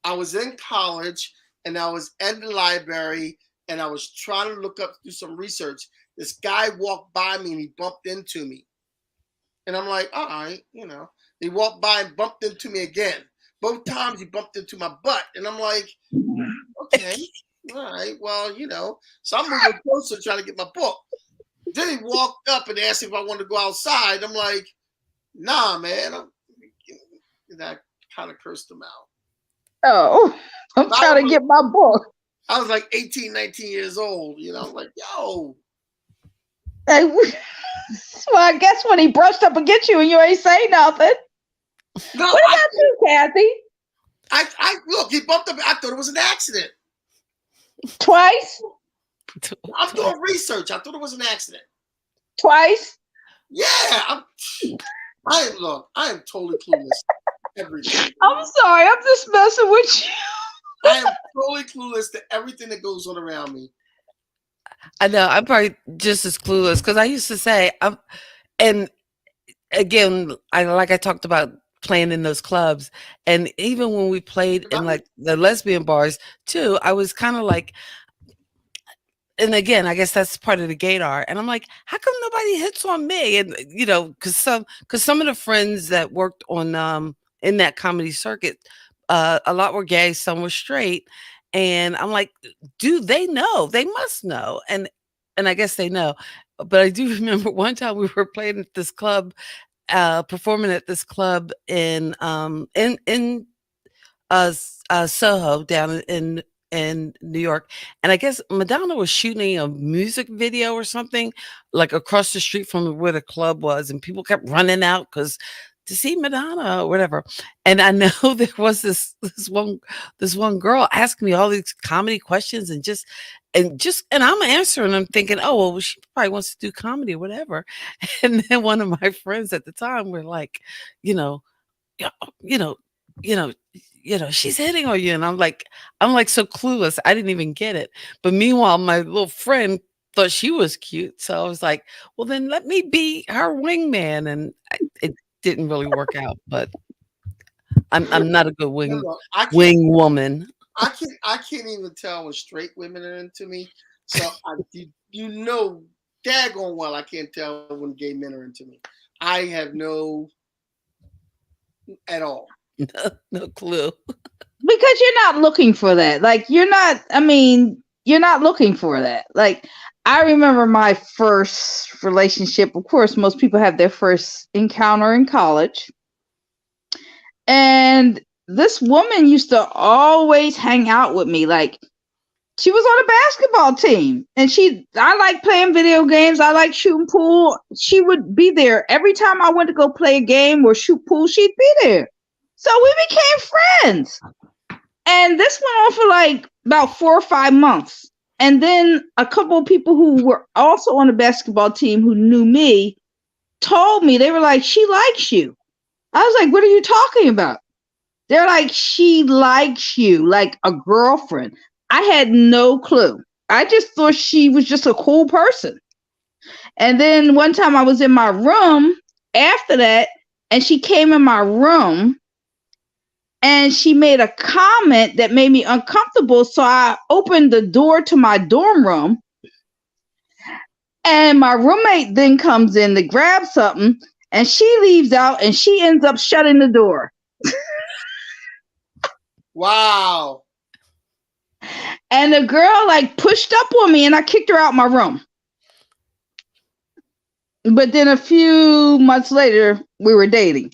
I was in college and I was at the library and I was trying to do some research. This guy walked by me and he bumped into me. And I'm like, all right, He walked by and bumped into me again. Both times he bumped into my butt. And I'm like, okay. All right, well, so I'm moving closer trying to get my book. Then he walked up and asked if I wanted to go outside. I'm like, nah, man. I kind of cursed him out. Oh, I'm trying to get my book. I was like 18, 19 years old. I'm like, yo. Well, I guess when he brushed up against you and you ain't say nothing. No, what about you, Kathy? I look, he bumped up. I thought it was an accident. Twice? I'm doing research. I thought it was an accident. Twice? Yeah. I am totally clueless. Everything. I'm sorry. I'm just messing with you. I am totally clueless to everything that goes on around me. I know. I'm probably just as clueless because I used to say, and again, I talked about playing in those clubs, and even when we played in like the lesbian bars too, I was kind of like, and again, I guess that's part of the gaydar, and I'm like, how come nobody hits on me? And because some of the friends that worked on in that comedy circuit, a lot were gay, some were straight, and I'm like, do they know? They must know, and I guess they know. But I do remember one time we were playing at this club. Performing at this club in Soho down in New York, and I guess Madonna was shooting a music video or something like across the street from where the club was, and people kept running out to see Madonna or whatever. And I know there was this one girl asking me all these comedy questions and I'm answering them thinking, oh, well, she probably wants to do comedy or whatever. And then one of my friends at the time were like, she's hitting on you. And I'm like so clueless. I didn't even get it. But meanwhile, my little friend thought she was cute. So I was like, well, then let me be her wingman. And it didn't really work out, but I'm not a good wing woman. I can't even tell when straight women are into me. So daggone well I can't tell when gay men are into me. I have no at all. No clue. Because you're not looking for that. Like you're not looking for that. Like I remember my first relationship. Of course, most people have their first encounter in college. And this woman used to always hang out with me. Like she was on a basketball team and I like playing video games. I like shooting pool. She would be there every time I went to go play a game or shoot pool. She'd be there. So we became friends. And this went on for like about 4 or 5 months. And then a couple of people who were also on the basketball team who knew me told me, they were like, she likes you. I was like, what are you talking about? They're like, she likes you like a girlfriend. I had no clue. I just thought she was just a cool person. And then one time I was in my room after that, and she came in my room and she made a comment that made me uncomfortable. So I opened the door to my dorm room, and my roommate then comes in to grab something, and she leaves out and she ends up shutting the door. Wow. And the girl like pushed up on me and I kicked her out my room. But then a few months later, we were dating.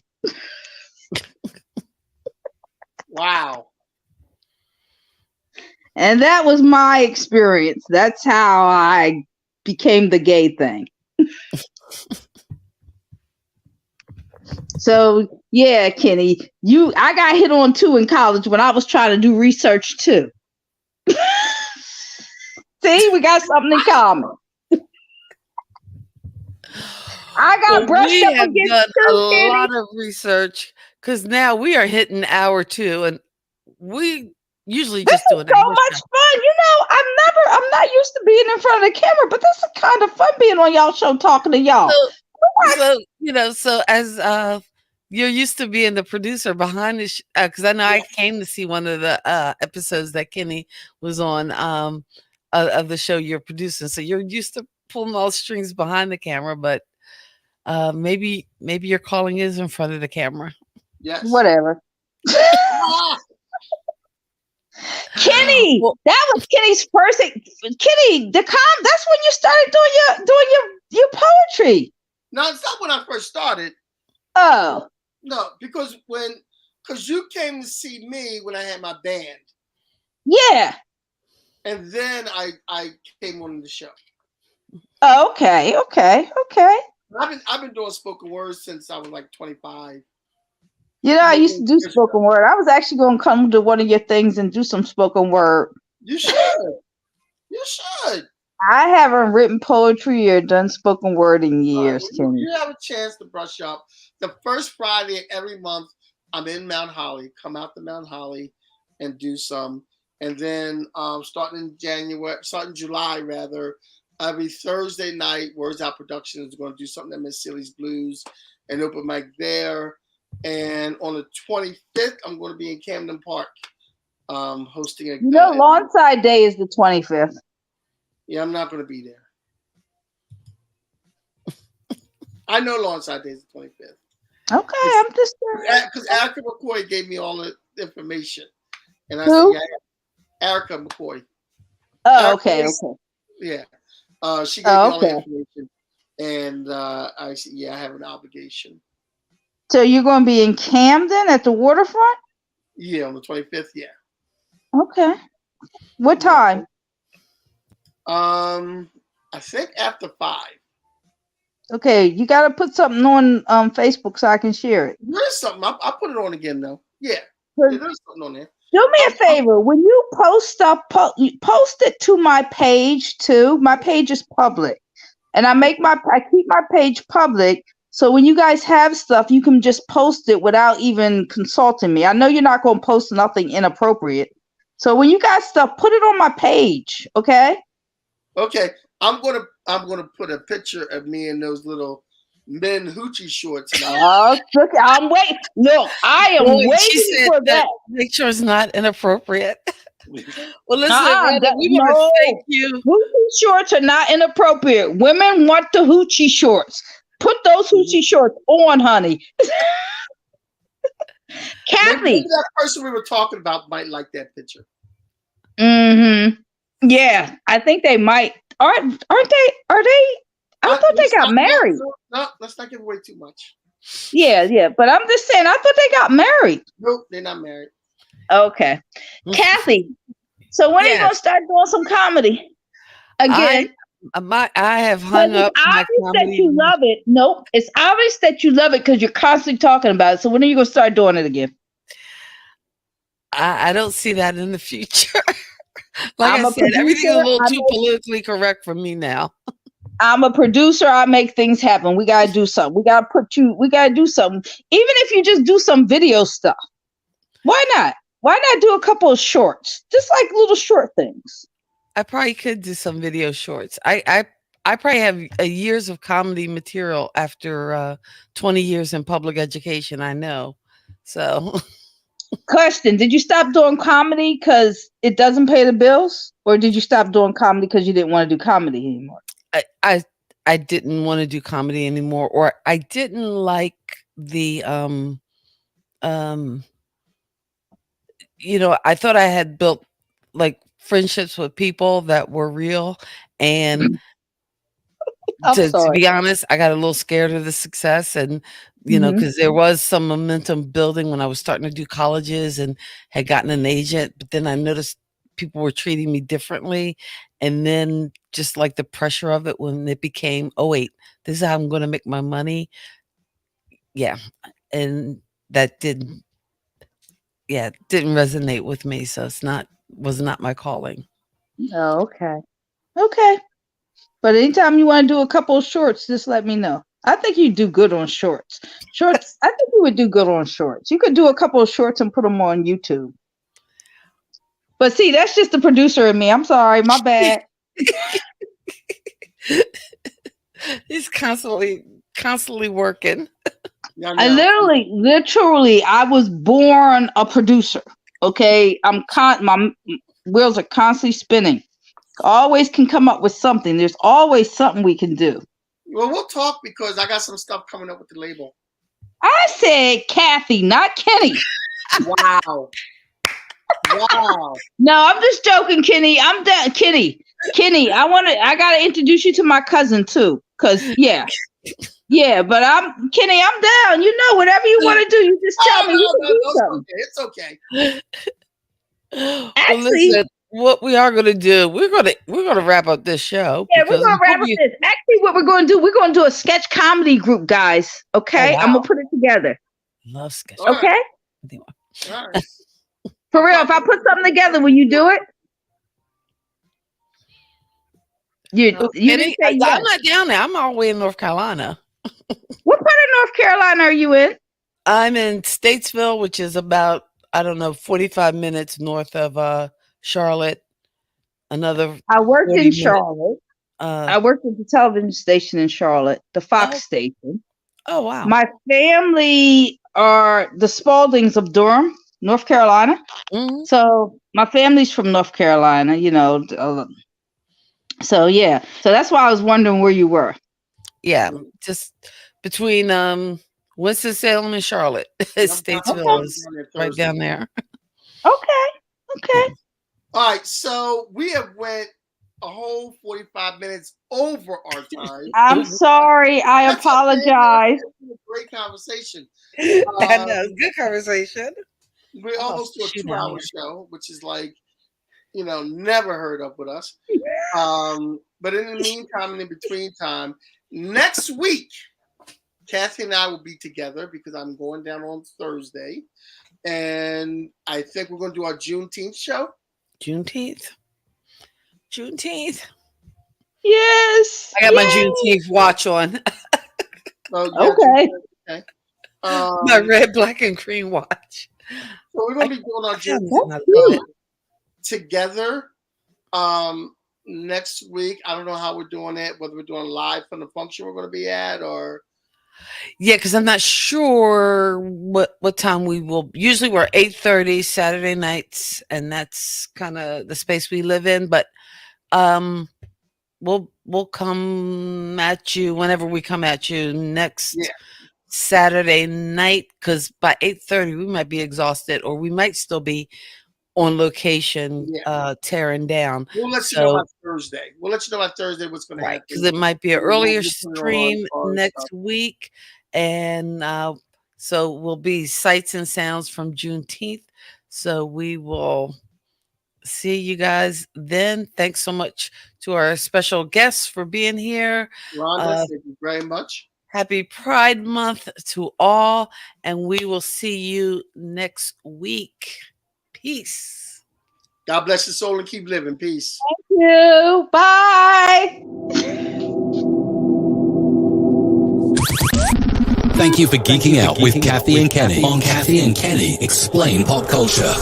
Wow. And that was my experience. That's how I became the gay thing. So yeah, Kenny, I got hit on too in college when I was trying to do research too. See, we got something in common. I got brushed up against done a Kenny. lot of research because now we are hitting hour 2, and we usually just do an so hour much show. fun. I'm not used to being in front of the camera, but this is kind of fun being on y'all show talking to y'all. So as you're used to being the producer behind the because I know I came to see one of the episodes that Kenny was on of the show you're producing, so you're used to pulling all the strings behind the camera, but maybe your calling is in front of the camera. Yes. Whatever. Kenny, that was Kenny's first. Kenny, that's when you started doing your poetry. No, it's not when I first started. Oh. No, because you came to see me when I had my band. Yeah. And then I came on the show. Oh, okay. I've been doing spoken word since I was like 25. I used to do spoken word. I was actually going to come to one of your things and do some spoken word. You should. You should. I haven't written poetry or done spoken word in years, Kenny. You have a chance to brush up. The first Friday every month, I'm in Mount Holly. Come out to Mount Holly and do some. And then starting July, rather, every Thursday night, Words Out Productions is going to do something at Miss Sealy's Blues, an open mic there. And on the 25th, I'm going to be in Camden Park hosting a... Lawnside Day is the 25th. Yeah, I'm not going to be there. I know Lawnside Day is the 25th. Okay, I'm just... Because Erica McCoy gave me all the information. And I Who? said, yeah, Erica McCoy. Oh, okay. Yeah. She gave me all the information. And I said, yeah, I have an obligation. So you're going to be in Camden at the waterfront? Yeah, on the 25th, yeah. Okay. What time? I think after 5. Okay, you got to put something on Facebook so I can share it. There is something. I'll put it on again, though. Yeah. There's something on there. Do me a favor. When you post stuff, post it to my page too. My page is public. And I keep my page public. So when you guys have stuff, you can just post it without even consulting me. I know you're not going to post nothing inappropriate. So when you got stuff, put it on my page, okay? Okay. I'm gonna put a picture of me in those little men hoochie shorts now. Oh, look, I'm waiting. Look, I am waiting for that. Make sure it's not inappropriate. Well, listen, we want to thank you. Hoochie shorts are not inappropriate. Women want the hoochie shorts. Put those hoochie shorts on, honey. Kathy. Maybe that person we were talking about might like that picture. Mm-hmm. Yeah, I think they might. Aren't they? Are they? I thought they got married. No, let's not give away too much. Yeah. But I'm just saying, I thought they got married. Nope, they're not married. Okay. Kathy, so when are you going to start doing some comedy again? I have hung up my comedy. That you love it. Nope. It's obvious that you love it because you're constantly talking about it. So when are you going to start doing it again? I don't see that in the future. Like I said, everything is a little too politically correct for me now. I'm a producer. I make things happen. We got to do something. We got to do something. Even if you just do some video stuff. Why not? Why not do a couple of shorts? Just like little short things. I probably could do some video shorts. I probably have years of comedy material after 20 years in public education. I know. So... Question: did you stop doing comedy because it doesn't pay the bills, or did you stop doing comedy because you didn't want to do comedy anymore? I didn't want to do comedy anymore, or I didn't like the I thought I had built like friendships with people that were real, and To be honest, I got a little scared of the success, and you know, because there was some momentum building when I was starting to do colleges and had gotten an agent, but then I noticed people were treating me differently, and then just like the pressure of it when it became, oh wait, this is how I'm going to make my money. Yeah, and that didn't resonate with me, so was not my calling. Oh, okay. But anytime you want to do a couple of shorts, just let me know. I think you do good on shorts. I think you would do good on shorts. You could do a couple of shorts and put them on YouTube. But see, that's just the producer in me. I'm sorry, my bad. He's constantly working. I literally, I was born a producer. Okay, my wheels are constantly spinning. Always can come up with something. There's always something we can do. Well, we'll talk because I got some stuff coming up with the label. I said Kathy, not Kenny. Wow. No, I'm just joking, Kenny. I'm done. Kenny, I gotta introduce you to my cousin too. Cause yeah. But Kenny, I'm down. You know, whatever you want to do, you just tell me. It's okay. Actually, listen, what we are going to do, we're going to wrap up this show. Yeah, we're going to wrap up this. Actually, what we're going to do, we're going to do a sketch comedy group, guys. Okay, I'm gonna put it together. Love sketch. Okay. All right. For real, if I put something together, will you do it? You didn't say yes. I'm not down there. I'm all the way in North Carolina. What part of North Carolina are you in? I'm in Statesville, which is about, 45 minutes north of Charlotte. I worked in Charlotte. I worked at the television station in Charlotte, the Fox station. Oh, wow. My family are the Spaldings of Durham, North Carolina. Mm-hmm. So my family's from North Carolina, you know. So yeah, so that's why I was wondering where you were. Yeah, just between Winston-Salem and Charlotte. Statesville is right down there. Okay. All right, so we have went a whole 45 minutes over our time. I'm sorry. I apologize. Great conversation. I know, good conversation. We're almost to a 2-hour show, which is like, never heard of with us. But in the meantime, and in between time, next week, Kathy and I will be together because I'm going down on Thursday. And I think we're going to do our Juneteenth show. Juneteenth. Yes. I got my Juneteenth watch on. Okay. My red, black, and green watch. So we're going to be doing our Juneteenth together next week. I don't know how we're doing it, whether we're doing live from the function we're going to be at or... Yeah, because I'm not sure what time we will. Usually we're 8:30 Saturday nights, and that's kind of the space we live in. But we'll come at you whenever we come at you next Saturday night, because by 8:30 we might be exhausted, or we might still be on location tearing down. We'll let you know on Thursday. What's going to happen. Because it might be an earlier stream next week. And so we'll be sights and sounds from Juneteenth. So we will see you guys then. Thanks so much to our special guests for being here. Rhonda, thank you very much. Happy Pride Month to all. And we will see you next week. Peace. God bless your soul and keep living. Peace. Thank you. Bye. Thank you for geeking out with Kathy and Kenny on Kathy and Kenny Explain Pop Culture.